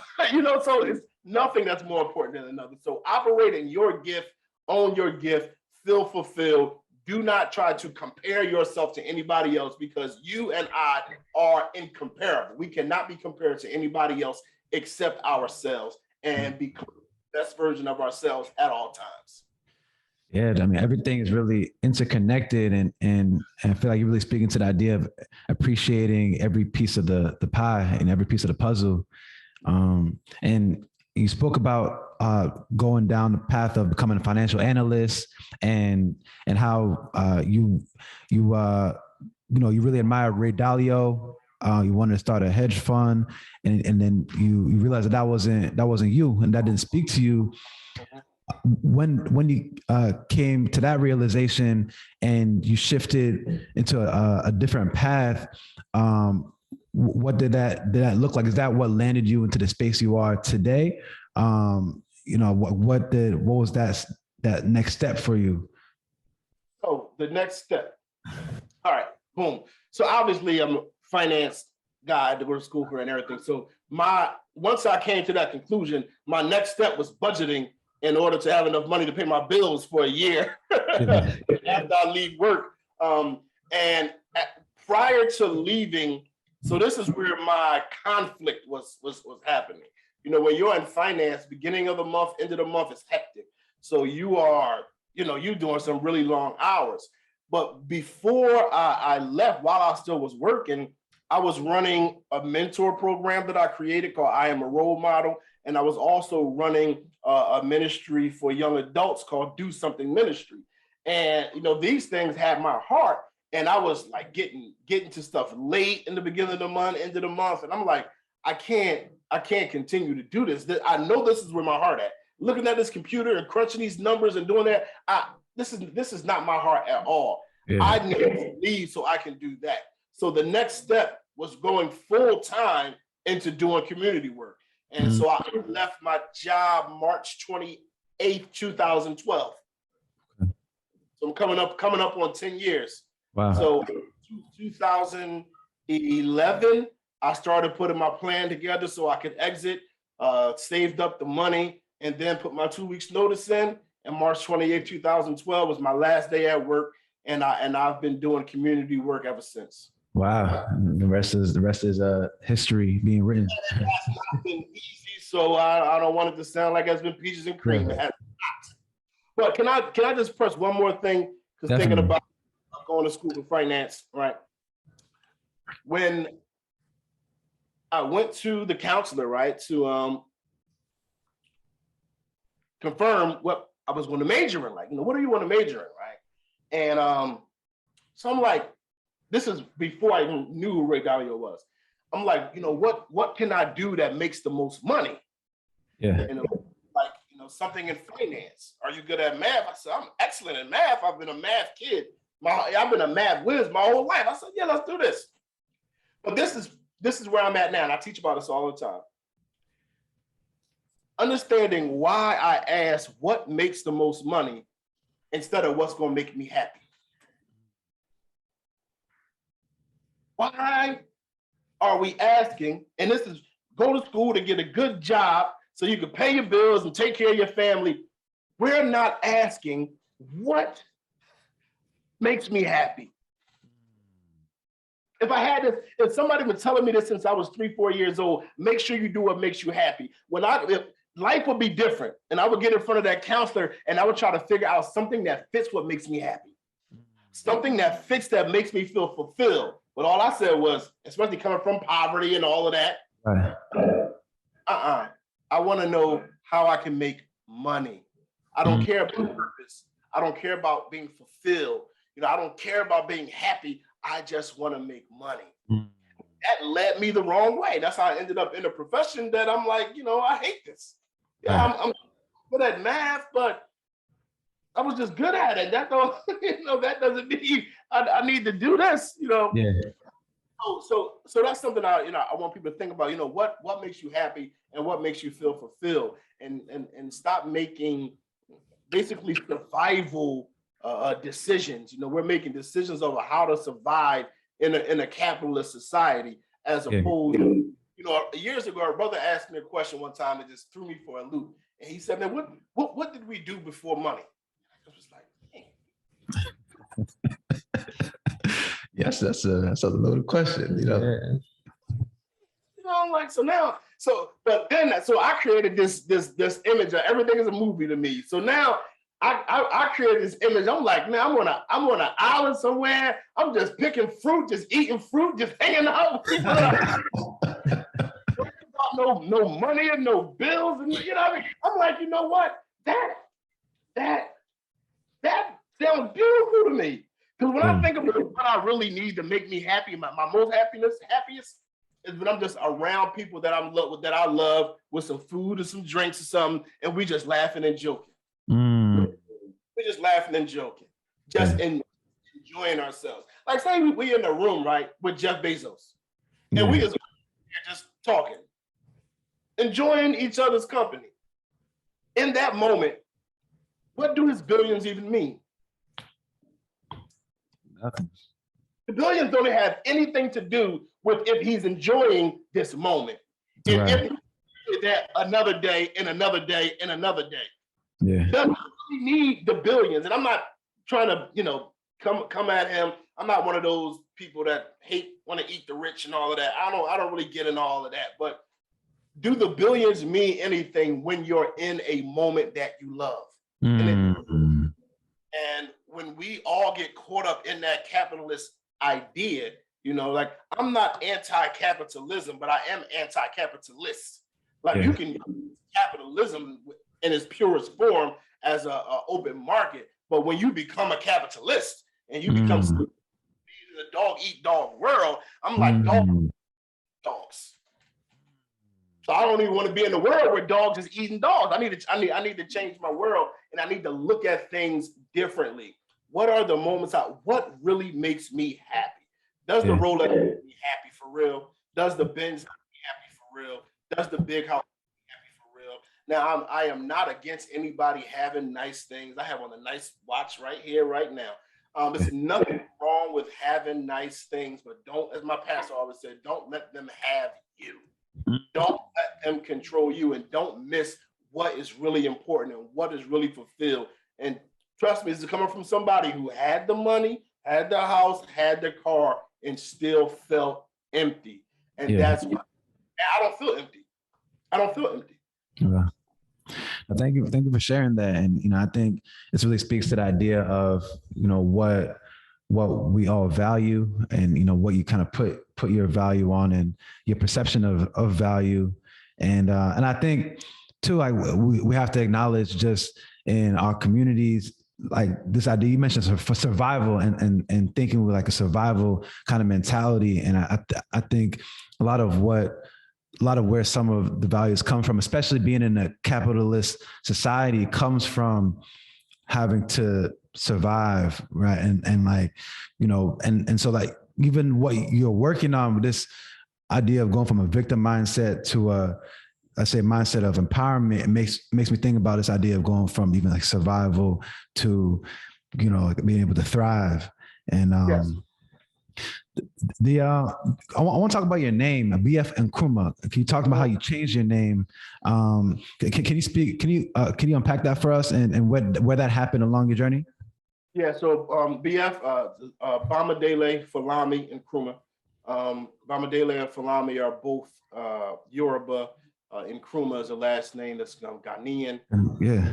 So it's nothing that's more important than another. So operate in your gift, own your gift, feel fulfilled. Do not try to compare yourself to anybody else, because you and I are incomparable. We cannot be compared to anybody else except ourselves, and become the best version of ourselves at all times. Yeah, I mean, everything is really interconnected, and I feel like you're really speaking to the idea of appreciating every piece of the pie and every piece of the puzzle. And you spoke about going down the path of becoming a financial analyst, and how you really admire Ray Dalio. You wanted to start a hedge fund, and then you realized that wasn't you, and that didn't speak to you. When you came to that realization and you shifted into a different path, what did that look like? Is that what landed you into the space you are today? What was that next step for you? Oh, the next step. All right, boom. So obviously I'm a finance guy. I had to go to school for and everything. So once I came to that conclusion, my next step was budgeting in order to have enough money to pay my bills for a year after I leave work. Prior to leaving, so this is where my conflict was happening. When you're in finance, beginning of the month, end of the month is hectic. So you are, you're doing some really long hours. But before I left, while I still was working, I was running a mentor program that I created called I Am a Role Model. And I was also running a ministry for young adults called Do Something Ministry. And, these things had my heart. And I was like getting to stuff late in the beginning of the month, end of the month. And I'm like, I can't continue to do this. I know this is where my heart at. Looking at this computer and crunching these numbers and doing that, this is not my heart at all. Yeah. I need to leave so I can do that. So the next step was going full time into doing community work. And so I left my job March 28th, 2012. So I'm coming up on 10 years. Wow. So 2011, I started putting my plan together so I could exit, saved up the money, and then put my 2 weeks notice in. And March 28th, 2012 was my last day at work. And I've been doing community work ever since. Wow. The rest is history being written. It has not been easy, so I don't want it to sound like it's been peaches and cream. It has not. But can I just press one more thing? Because thinking about going to school for finance, right? When I went to the counselor, right, to confirm what I was going to major in. Like, what do you want to major in, right? And so I'm like, this is before I even knew who Ray Dalio was. I'm like, what can I do that makes the most money? Yeah. Like, something in finance. Are you good at math? I said, I'm excellent in math. I've been a math kid. I've been a math whiz my whole life. I said, yeah, let's do this. But this is where I'm at now, and I teach about this all the time. Understanding why I ask what makes the most money instead of what's going to make me happy. Why are we asking, and this is go to school to get a good job so you can pay your bills and take care of your family. We're not asking what makes me happy. If somebody was telling me this since I was 3-4 years old, make sure you do what makes you happy. If life would be different, and I would get in front of that counselor and I would try to figure out something that fits what makes me happy. Something that fits that makes me feel fulfilled. But all I said was, especially coming from poverty and all of that, I want to know how I can make money. I don't care about purpose. I don't care about being fulfilled. I don't care about being happy. I just want to make money. That led me the wrong way. That's how I ended up in a profession that I'm like, I hate this. Yeah, I'm good at math, but I was just good at it. That don't, that doesn't mean I need to do this. Yeah. So that's something I want people to think about. What makes you happy and what makes you feel fulfilled, and stop making basically survival decisions. We're making decisions over how to survive in a capitalist society, as opposed to, years ago, our brother asked me a question one time that just threw me for a loop, and he said, "Man, what did we do before money?" I was like, Yes, that's a loaded question. I'm like, so I created this image of everything is a movie to me. So now I created this image. I'm like, man, I'm on an island somewhere. I'm just picking fruit, just eating fruit, just hanging out with people. No money and no bills, and what I mean. I'm like, what? That sounds beautiful to me. Because when I think about what I really need to make me happy, my most happiest is when I'm just around people that I love with some food or some drinks or something, and we just laughing and joking. We're just laughing and joking, just enjoying ourselves. Like, say we in a room, right, with Jeff Bezos, and we just talking, enjoying each other's company. In that moment, what do his billions even mean? Nothing. The billions don't have anything to do with if he's enjoying this moment. And if he did that another day and another day and another day. Yeah. Doesn't really need the billions. And I'm not trying to, come at him. I'm not one of those people that want to eat the rich and all of that. I don't really get in all of that. But do the billions mean anything when you're in a moment that you love? And when we all get caught up in that capitalist idea, like, I'm not anti-capitalism, but I am anti-capitalist. Like, you can use capitalism in its purest form as a open market, but when you become a capitalist and you become the dog eat dog world, I'm like, dogs. So I don't even want to be in the world where dogs is eating dogs. I need to change my world, and I need to look at things differently. What are the moments what really makes me happy? Does the Rolex make me happy for real? Does the Benz make me happy for real? Does the big house make me happy for real? Now, I am not against anybody having nice things. I have on a nice watch right here, right now. There's nothing wrong with having nice things, but don't, as my pastor always said, don't let them have you. Don't let them control you, and don't miss what is really important and what is really fulfilled. And trust me, this is coming from somebody who had the money, had the house, had the car, and still felt empty. And that's why I don't feel empty. I don't feel empty. Yeah. Thank you for sharing that. And I think this really speaks to the idea of what what we all value, and what you kind of put your value on, and your perception of value. And I think too, like we have to acknowledge just in our communities, like this idea you mentioned for survival, and thinking with like a survival kind of mentality. And I think a lot of where some of the values come from, especially being in a capitalist society, comes from having to survive, right? And like, and so like even what you're working on with this idea of going from a victim mindset to I say mindset of empowerment, it makes me think about this idea of going from even like survival to, like being able to thrive. And Yes. I want to talk about your name, BF Nkrumah. Can you talk about how you changed your name? Can you speak? Can you unpack that for us, and where that happened along your journey? Yeah. So BF, Bamadele Falami Nkrumah. Bamadele and Falami are both Yoruba. Nkrumah is the last name that's Ghanaian. Yeah.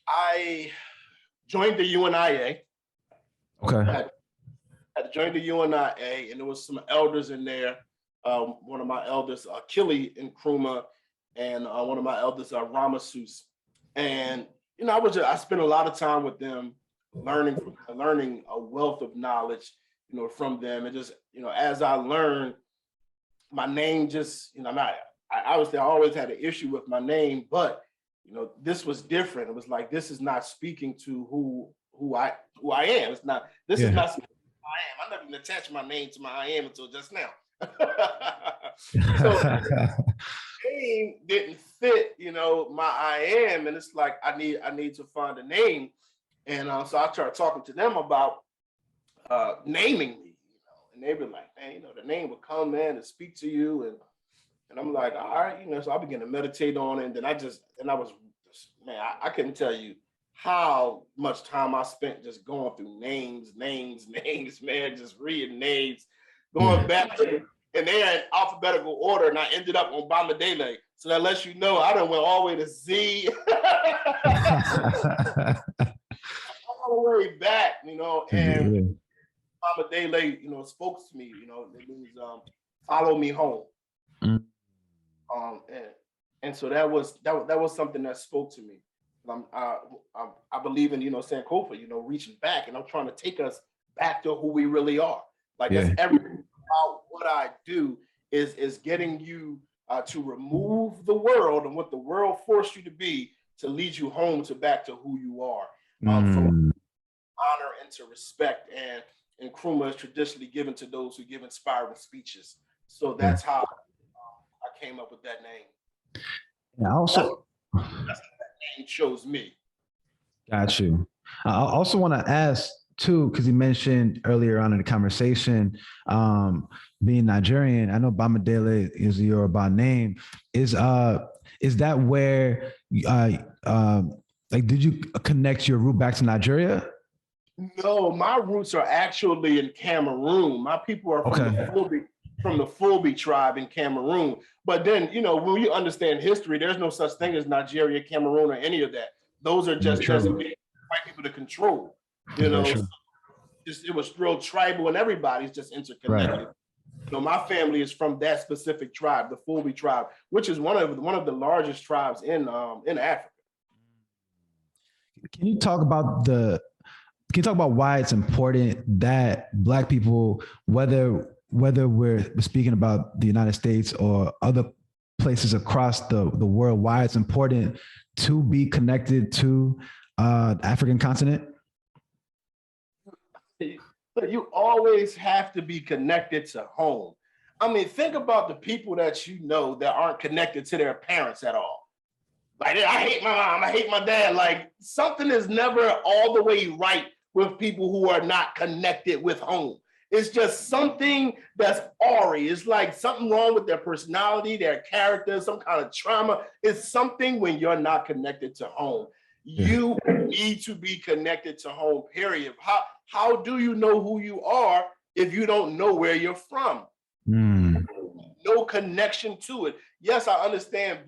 I joined the UNIA. Okay. I joined the UNIA, and there was some elders in there. One of my elders, Achille Nkrumah, and one of my elders, Ramasus. And I spent a lot of time with them, learning a wealth of knowledge, from them. And just, as I learned, my name just, I always had an issue with my name, but this was different. It was like, this is not speaking to who I am. It's not. This is not speaking to who I am. I never even attached my name to my I am until just now. So name didn't fit, my I am, and it's like I need to find a name, and so I started talking to them about naming me, and they were like, man, the name would come in and speak to you, and I'm like, all right, so I began to meditate on it, and then I couldn't tell you how much time I spent just going through names, man, just reading names, going back, and they're in alphabetical order, and I ended up on Bamadele. So that lets you know I done went all the way to Z, all the way back, and Bamadele, spoke to me, it means follow me home. Mm. And so that was something that spoke to me. I believe in Sankofa, reaching back, and I'm trying to take us back to who we really are. Like that's everything about what I do is getting you to remove the world and what the world forced you to be to lead you home back to who you are, from honor and to respect. And Nkrumah is traditionally given to those who give inspiring speeches. So that's how I came up with that name. Yeah, also, that's what that name shows me. Got you. I also want to ask too, because you mentioned earlier on in the conversation, being Nigerian. I know Bamadele is a Yoruba name. Is that where, did you connect your root back to Nigeria? No, my roots are actually in Cameroon. My people are from the Fulbe tribe in Cameroon. But then, when you understand history, there's no such thing as Nigeria, Cameroon, or any of that. Those are just designated white people to control. It was real tribal, and everybody's just interconnected. Right. My family is from that specific tribe, the Fulbe tribe, which is one of the largest tribes in Africa. Can you talk about why it's important that Black people, whether we're speaking about the United States or other places across the world, why it's important to be connected to the African continent? You always have to be connected to home. I mean, think about the people that that aren't connected to their parents at all. Like, I hate my mom, I hate my dad. Like, something is never all the way right with people who are not connected with home. It's just something that's awry. It's like something wrong with their personality, their character, some kind of trauma. It's something when you're not connected to home. You need to be connected to home, period. How do you know who you are if you don't know where you're from? No connection to it. Yes, I understand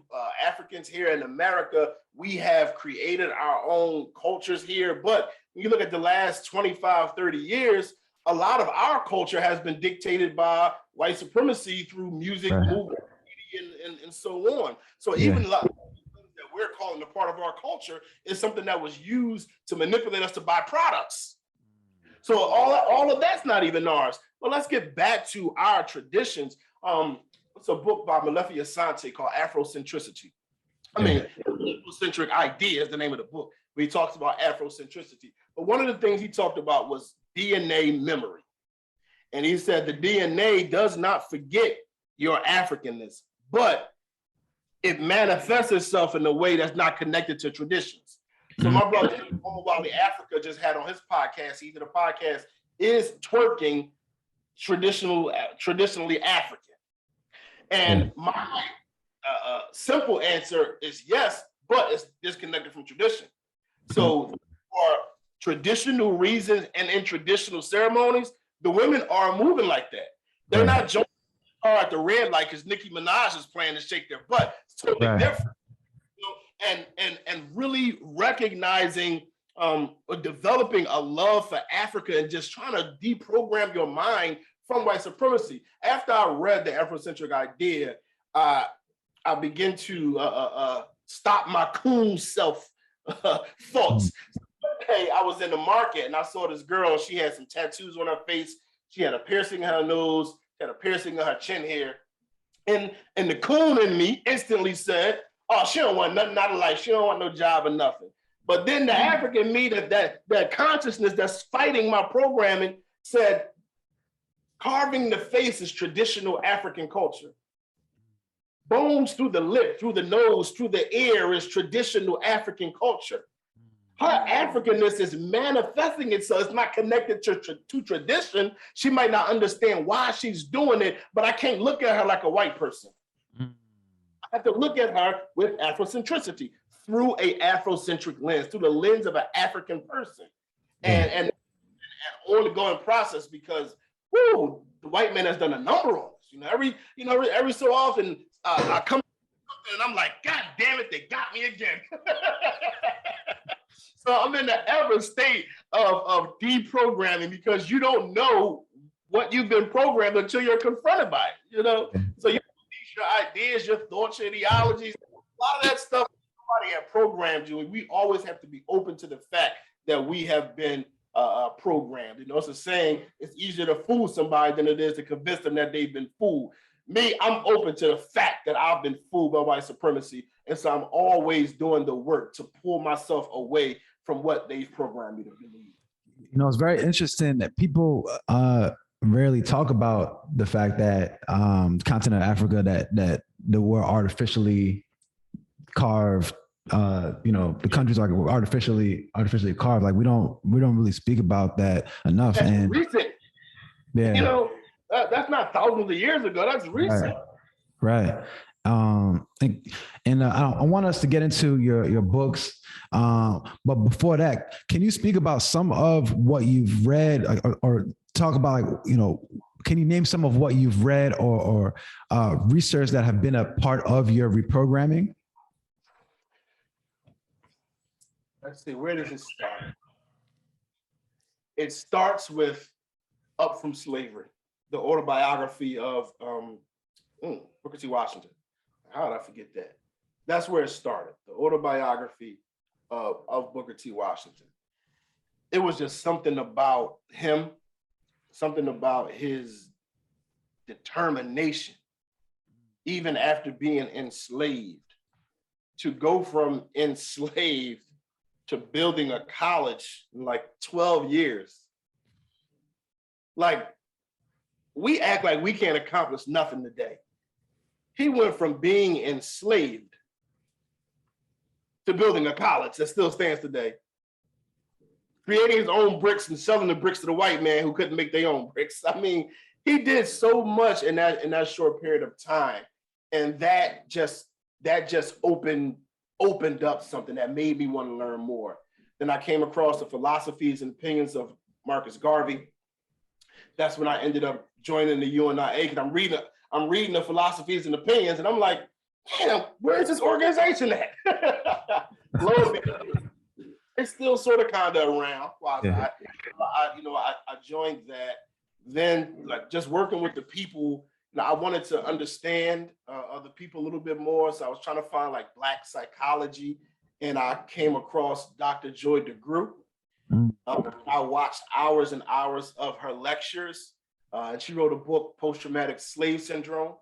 Africans here in America, we have created our own cultures here, but when you look at the last 25, 30 years, a lot of our culture has been dictated by white supremacy through music, movement, and so on. So even a lot of things that we're calling a part of our culture is something that was used to manipulate us to buy products. So all of that's not even ours. But let's get back to our traditions. It's a book by Malefi Asante called Afrocentricity. I mean, Afrocentric Idea is the name of the book, where he talks about Afrocentricity. But one of the things he talked about was DNA memory. And he said the DNA does not forget your Africanness, but it manifests itself in a way that's not connected to traditions. So my brother, Omowale Africa, just had on his podcast, either the podcast is twerking traditionally African. And my simple answer is yes, but it's disconnected from tradition. So for traditional reasons and in traditional ceremonies, the women are moving like that. They're not jumping at the red light because Nicki Minaj is playing to shake their butt. It's totally different. You know, and really recognizing or developing a love for Africa and just trying to deprogram your mind from white supremacy. After I read the Afrocentric Idea, I began to stop my coon self thoughts. Hey, I was in the market and I saw this girl. She had some tattoos on her face. She had a piercing in her nose, had a piercing in her chin hair. And the coon in me instantly said, oh, she don't want nothing out of life. She don't want no job or nothing. But then the African me, that consciousness that's fighting my programming said, carving the face is traditional African culture. Bones through the lip, through the nose, through the ear is traditional African culture. Her Africanness is manifesting itself. It's not connected to tradition. She might not understand why she's doing it, but I can't look at her like a white person. I have to look at her with Afrocentricity, through a Afrocentric lens, through the lens of an African person. And ongoing process, because the white man has done a number on us. Every so often I come and I'm like, God damn it, they got me again. So I'm in the ever state of deprogramming, because you don't know what you've been programmed until you're confronted by it, So you release your ideas, your thoughts, your ideologies, a lot of that stuff, somebody had programmed you. And we always have to be open to the fact that we have been programmed. It's a saying, it's easier to fool somebody than it is to convince them that they've been fooled. Me, I'm open to the fact that I've been fooled by white supremacy. And so I'm always doing the work to pull myself away from what they've programmed me to believe. It's very interesting that people rarely talk about the fact that the continent of Africa, that were artificially carved. The countries are artificially carved. Like we don't really speak about that enough. That's and recent. That's not thousands of years ago. That's recent. Right. I want us to get into your books. But before that, can you speak about some of what you've read, or talk about, can you name some of what you've read or research that have been a part of your reprogramming? Let's see, where does it start? It starts with Up From Slavery, the autobiography of Booker T. Washington. How did I forget that? That's where it started, the autobiography of Booker T. Washington. It was just something about him, something about his determination, even after being enslaved, to go from enslaved to building a college in like 12 years. Like, we act like we can't accomplish nothing today. He went from being enslaved to building a college that still stands today, creating his own bricks and selling the bricks to the white man who couldn't make their own bricks. I mean, he did so much in that short period of time. And that just opened up something that made me want to learn more. Then I came across the philosophies and opinions of Marcus Garvey. That's when I ended up joining the UNIA, because I'm reading the philosophies and opinions, and I'm like, damn, where's this organization at? it's still sort of kind of around. I joined that. Then, like, just working with the people, I wanted to understand other people a little bit more. So I was trying to find like Black psychology, and I came across Dr. Joy DeGruy. I watched hours and hours of her lectures, and she wrote a book, Post-Traumatic Slave Syndrome.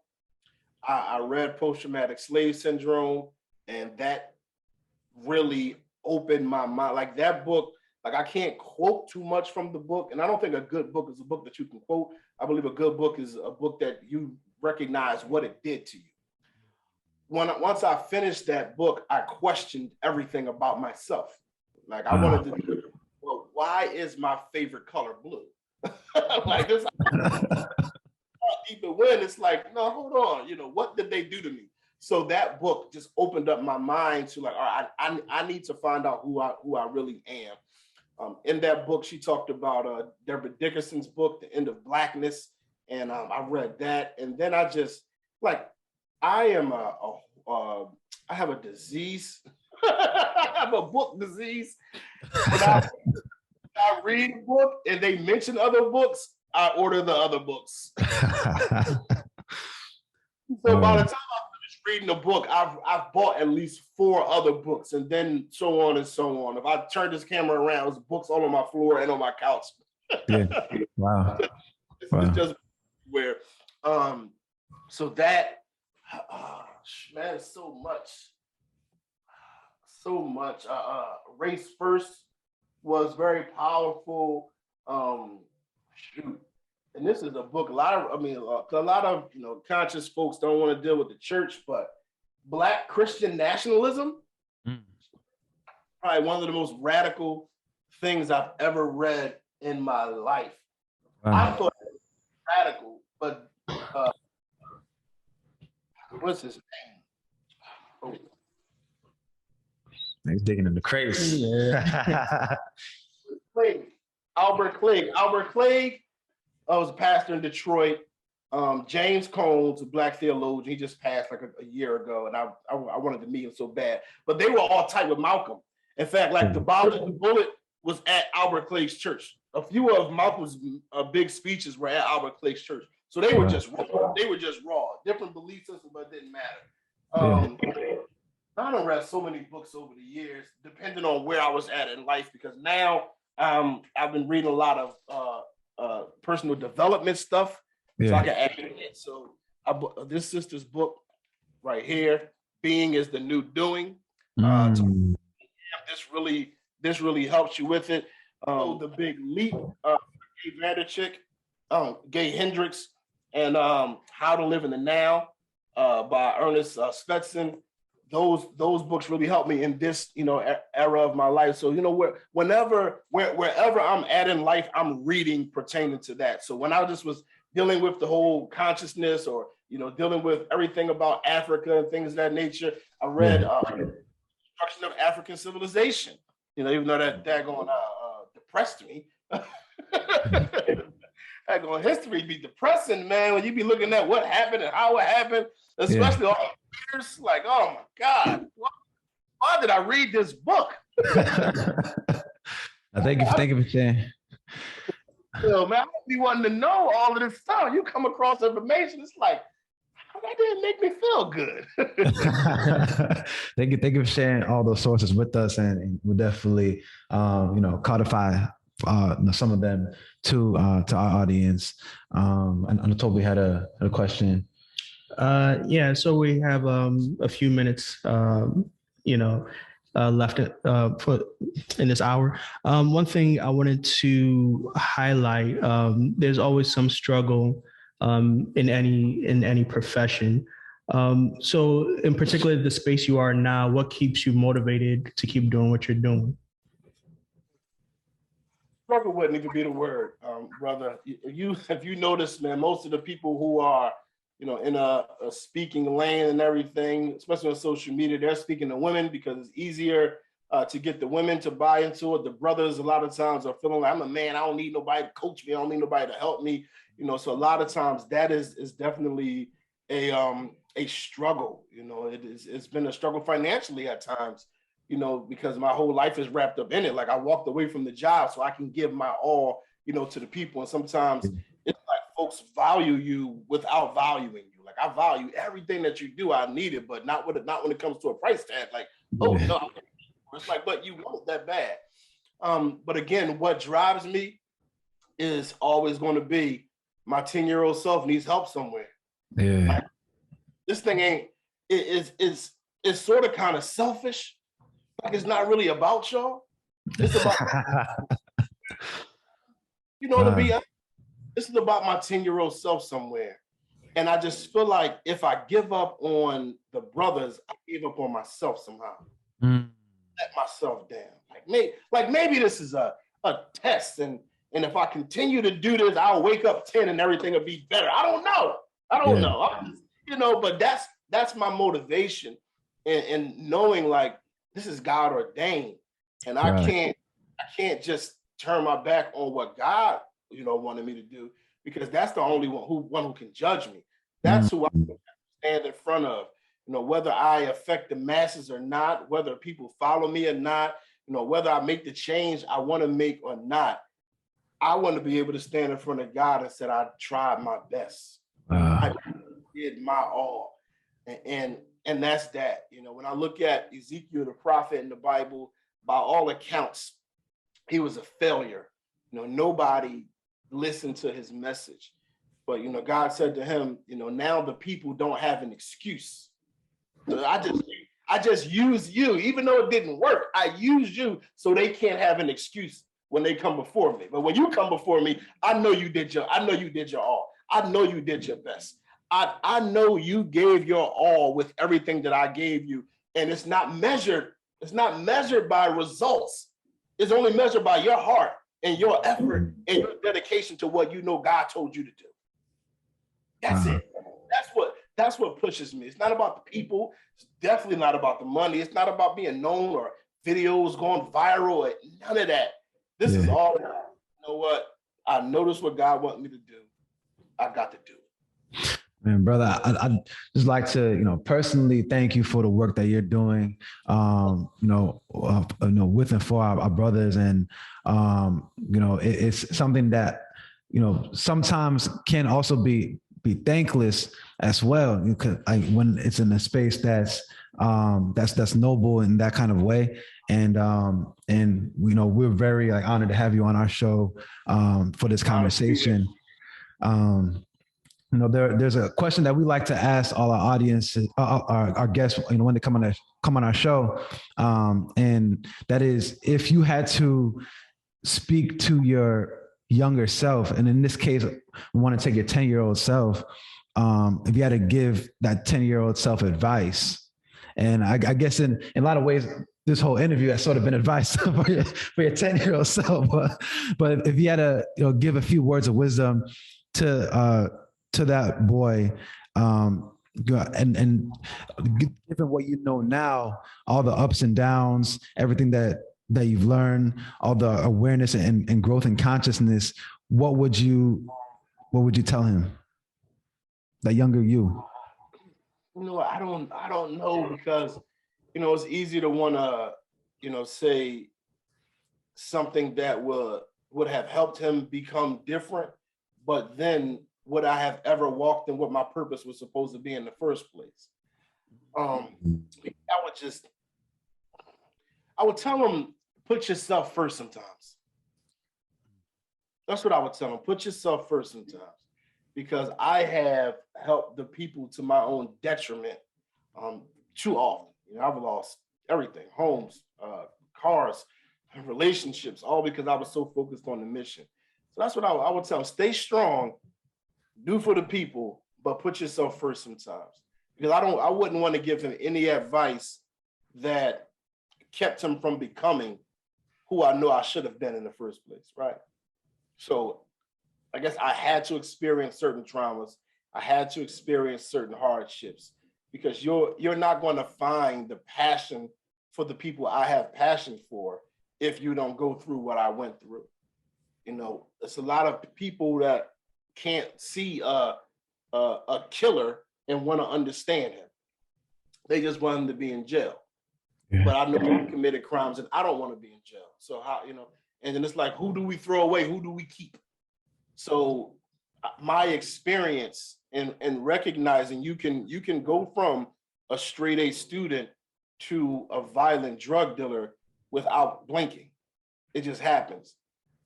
I read Post-Traumatic Slave Syndrome, and that really opened my mind. Like, that book, like, I can't quote too much from the book, and I don't think a good book is a book that you can quote. I believe a good book is a book that you recognize what it did to you. Once I finished that book, I questioned everything about myself. Like, I wanted to, well, why is my favorite color blue? Like, this deep in wind, it's like, no, hold on, what did they do to me? So that book just opened up my mind to, like, all right, I need to find out who I really am. In that book, she talked about Deborah Dickerson's book, The End of Blackness, and I read that, and then I just, like, I have a disease. I have a book disease. When I read a book and they mention other books, I order the other books. So by the time I finish reading a book, I've bought at least 4 other books, and then so on and so on. If I turn this camera around, there's books all on my floor and on my couch. Yeah. Wow. It's just where. So that, man, so much. Race First was very powerful. Shoot. And this is a book, a lot of conscious folks don't want to deal with the church, but Black Christian nationalism, probably one of the most radical things I've ever read in my life. I thought it was radical, but what's his name? Oh. He's digging in the crates. Yeah. Albert Clegg. Albert Clegg was a pastor in Detroit. James Cone's a Black theologian. He just passed like a year ago, and I wanted to meet him so bad. But they were all tight with Malcolm. In fact, like the bullet was at Albert Clegg's church. A few of Malcolm's big speeches were at Albert Clegg's church. So they were just raw. They were just raw. Different belief systems, but it didn't matter. I done read so many books over the years, depending on where I was at in life, because now I've been reading a lot of personal development stuff, so I can add it. So this sister's book right here, Being is the New Doing. This really helps you with it. The Big Leap, Gay Vanderchick, Gay Hendricks, and How to Live in the Now by Ernest Svetson. Those books really helped me in this era of my life. So wherever I'm at in life, I'm reading pertaining to that. So when I just was dealing with the whole consciousness, or dealing with everything about Africa and things of that nature, I read Destruction of African Civilization. Even though that daggone depressed me. Daggone history be depressing, man. When you be looking at what happened and how it happened, especially all the years, like, oh my God, why did I read this book? Thank you for sharing. Man, I be wanting to know all of this stuff. You come across information, it's like, that didn't make me feel good. Thank you for sharing all those sources with us, and we'll definitely codify some of them to our audience. And Toby had a question. So we have a few minutes left in this hour. One thing I wanted to highlight, there's always some struggle in any profession. So in particular, the space you are now, what keeps you motivated to keep doing what you're doing? Struggle wouldn't even be the word, brother. If you notice, man, most of the people who are, in a speaking lane and everything, especially on social media, they're speaking to women because it's easier to get the women to buy into it. The brothers, a lot of times, are feeling like, I'm a man, I don't need nobody to coach me, I don't need nobody to help me. So a lot of times that is definitely a struggle. It's been a struggle financially at times because my whole life is wrapped up in it. Like I walked away from the job so I can give my all, to the people. And sometimes it's like folks value you without valuing you. Like I value everything that you do. I need it, but not when it comes to a price tag. Like, oh no, it's like, but you want that bad. But again, what drives me is always going to be my 10-year-old self needs help somewhere. Yeah. Like, this thing it's sort of kind of selfish. Like it's not really about y'all. It's about to be honest, this is about my 10-year-old self somewhere. And I just feel like if I give up on the brothers, I give up on myself somehow. Let myself down. Like maybe this is a test, and if I continue to do this, I'll wake up 10 and everything will be better. I don't know. But that's my motivation, and knowing like this is God ordained, and I can't just turn my back on what God wanted me to do, because that's the only one who can judge me. That's who I stand in front of. Whether I affect the masses or not, whether people follow me or not, whether I make the change I want to make or not, I want to be able to stand in front of God and say, I tried my best. I did my all. And that's that. When I look at Ezekiel, the prophet in the Bible, by all accounts, he was a failure. Nobody listened to his message. But, God said to him, now the people don't have an excuse. So I just used you, even though it didn't work. I used you so they can't have an excuse when they come before me. But when you come before me, I know you did your all. I know you did your best. I know you gave your all with everything that I gave you. And it's not measured by results. It's only measured by your heart and your effort and your dedication to what God told you to do. That's it. That's what pushes me. It's not about the people. It's definitely not about the money. It's not about being known or videos going viral or none of that. This is all about, what? I noticed what God wants me to do. I got to do it. Man, brother, I just like to, personally thank you for the work that you're doing, with and for our brothers. And, it's something that, sometimes can also be thankless as well. When it's in a space that's noble in that kind of way. And we're very honored to have you on our show for this conversation. There's a question that we like to ask all our audience, our guests, when they come on our show, and that is, if you had to speak to your younger self, and in this case, we want to take your 10-year-old self, if you had to give that 10-year-old self advice, and I guess in a lot of ways, this whole interview has sort of been advice for your 10-year-old self, but if you had to give a few words of wisdom to that boy, and given what now, all the ups and downs, everything that you've learned, all the awareness and growth in consciousness, what would you tell him, that younger you? I don't know, because it's easy to want to say something that would have helped him become different, but then would I have ever walked in what my purpose was supposed to be in the first place? I would tell him, put yourself first sometimes. That's what I would tell him. Put yourself first sometimes, because I have helped the people to my own detriment too often. I've lost everything, homes, cars, relationships, all because I was so focused on the mission. So that's what I would tell him. Stay strong, do for the people, but put yourself first sometimes. Because I wouldn't want to give him any advice that kept him from becoming who I know I should have been in the first place, right? So I guess I had to experience certain traumas. I had to experience certain hardships, because you're not going to find the passion for the people I have passion for if you don't go through what I went through. It's a lot of people that can't see a killer and want to understand him. They just want him to be in jail. but I know he committed crimes and I don't want to be in jail. So how, and then it's like, who do we throw away? Who do we keep? So my experience in recognizing you can go from a straight A student to a violent drug dealer without blinking. It just happens.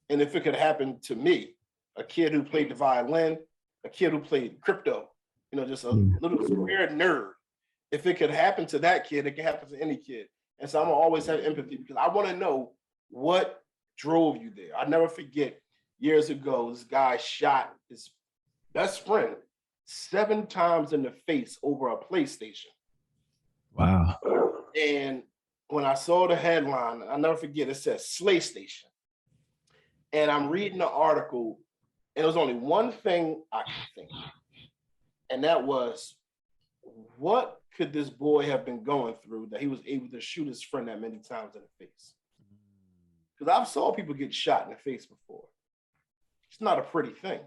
And if it could happen to me, a kid who played the violin, a kid who played crypto, just a little square nerd, if it could happen to that kid, it can happen to any kid. And so I'm gonna always have empathy because I want to know what drove you there. I never forget years ago, this guy shot his best friend 7 times in the face over a PlayStation. Wow. And when I saw the headline, I'll never forget, it says Slay Station. And I'm reading the article, and there was only one thing I could think of. And that was, what could this boy have been going through that he was able to shoot his friend that many times in the face? Because I've saw people get shot in the face before. It's not a pretty thing.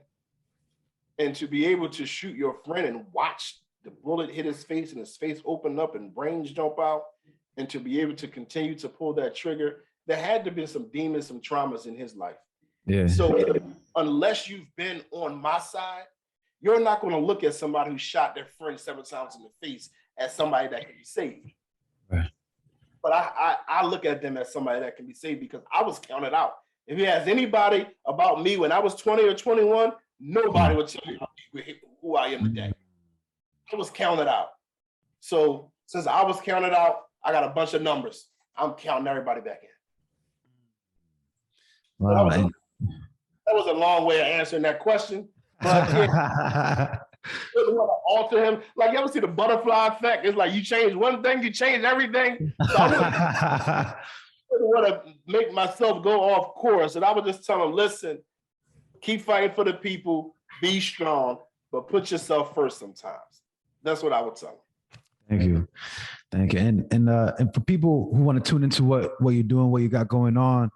And to be able to shoot your friend and watch the bullet hit his face and his face open up and brains jump out, and to be able to continue to pull that trigger, there had to be some demons, some traumas in his life. Yeah. So unless you've been on my side, you're not going to look at somebody who shot their friend 7 times in the face as somebody that can be saved. Right. But I look at them as somebody that can be saved because I was counted out. If he has anybody about me when I was 20 or 21, nobody would tell me who I am today. I was counted out. So since I was counted out, I got a bunch of numbers. I'm counting everybody back in. Wow. That was a long way of answering that question. But yeah, didn't want to alter him. Like, you ever see the butterfly effect? It's like you change one thing, you change everything. So I didn't want to make myself go off course. And I would just tell him, listen, keep fighting for the people, be strong, but put yourself first sometimes. That's what I would tell him. Thank you. And for people who want to tune into what you're doing, what you got going on,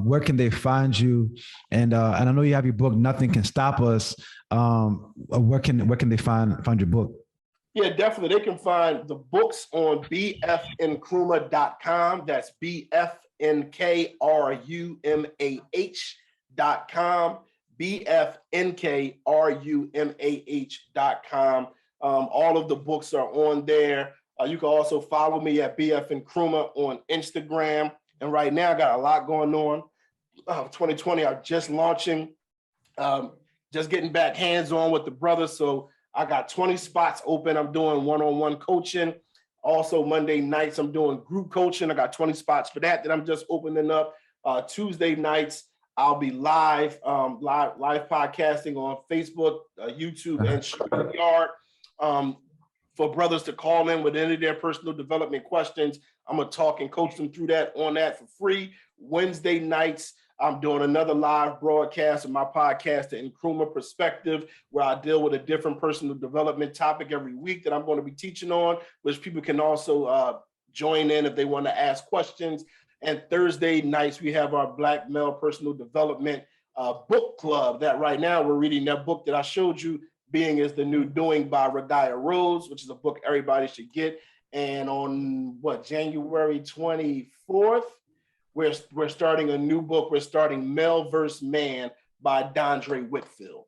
where can they find you? And I know you have your book, Nothing Can Stop Us. Where can they find your book? Yeah, definitely. They can find the books on bfnkrumah.com. That's bfnkrumah.com. bfnkrumah.com. All of the books are on there. You can also follow me at BF Nkrumah on Instagram. And right now, I got a lot going on. 2020, I'm just launching, just getting back hands-on with the brothers. So I got 20 spots open. I'm doing one-on-one coaching. Also, Monday nights, I'm doing group coaching. I got 20 spots for that I'm just opening up. Tuesday nights, I'll be live podcasting on Facebook, YouTube, and StreamYard. For brothers to call in with any of their personal development questions. I'm going to talk and coach them through that for free. Wednesday nights, I'm doing another live broadcast of my podcast, The Nkrumah Perspective, where I deal with a different personal development topic every week that I'm going to be teaching on, which people can also join in if they want to ask questions. And Thursday nights, we have our Black Male Personal Development book club that right now we're reading that book that I showed you, Being is the New Doing by Radiah Rhodes, which is a book everybody should get. And on January 24th, we're starting a new book. We're starting Male vs. Man by Dondre Whitfield.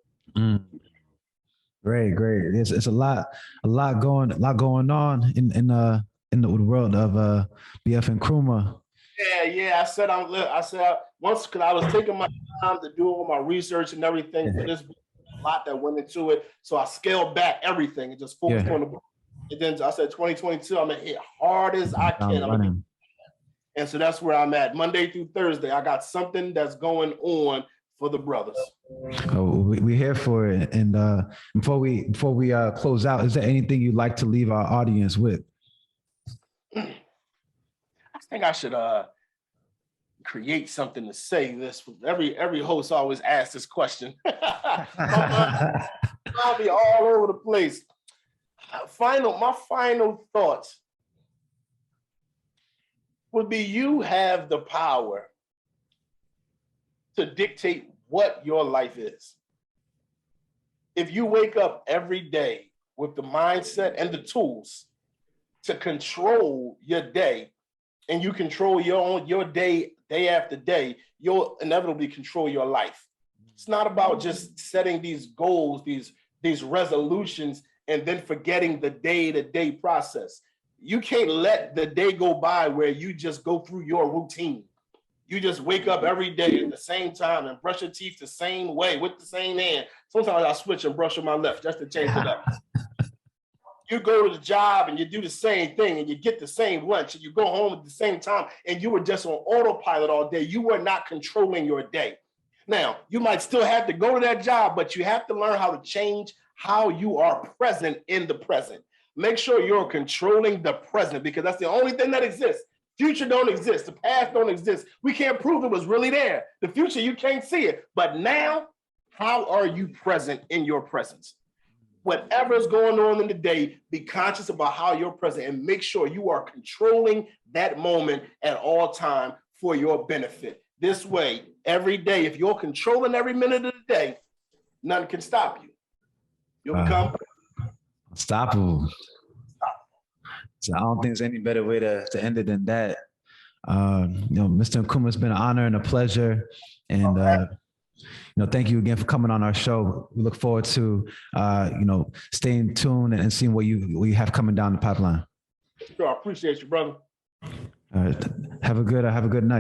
Great. It's a lot going on in the world of BF Nkrumah. Yeah. I said once, because I was taking my time to do all my research and everything for this book. A lot that went into it, so I scaled back everything and just focused on the book. And then I said 2022, I'm gonna hit hard as I can. And so that's where I'm at. Monday through Thursday, I got something that's going on for the brothers. Oh, we're here for it. And before we close out, is there anything you'd like to leave our audience with? I think I should create something to say this. Every host always asks this question. I'll be all over the place. My final thoughts would be, you have the power to dictate what your life is. If you wake up every day with the mindset and the tools to control your day, and you control your day after day, you'll inevitably control your life. It's not about just setting these goals, these resolutions, and then forgetting the day-to-day process. You can't let the day go by where you just go through your routine. You just wake up every day at the same time and brush your teeth the same way with the same hand. Sometimes I switch and brush with my left just to change it up. You go to the job and you do the same thing and you get the same lunch and you go home at the same time and you were just on autopilot all day. You were not controlling your day. Now, you might still have to go to that job, but you have to learn how to change how you are present in the present. Make sure you're controlling the present, because that's the only thing that exists. Future don't exist. The past don't exist. We can't prove it was really there. The future, you can't see it. But now, how are you present in your presence? Whatever's going on in the day, be conscious about how you're present and make sure you are controlling that moment at all time for your benefit. This way, every day, if you're controlling every minute of the day, nothing can stop you. You'll become unstoppable. So I don't think there's any better way to end it than that. Mr. Nkrumah, it's been an honor and a pleasure. And thank you again for coming on our show. We look forward to staying tuned and seeing what you have coming down the pipeline. Sure, I appreciate you, brother. All right. Have a good night.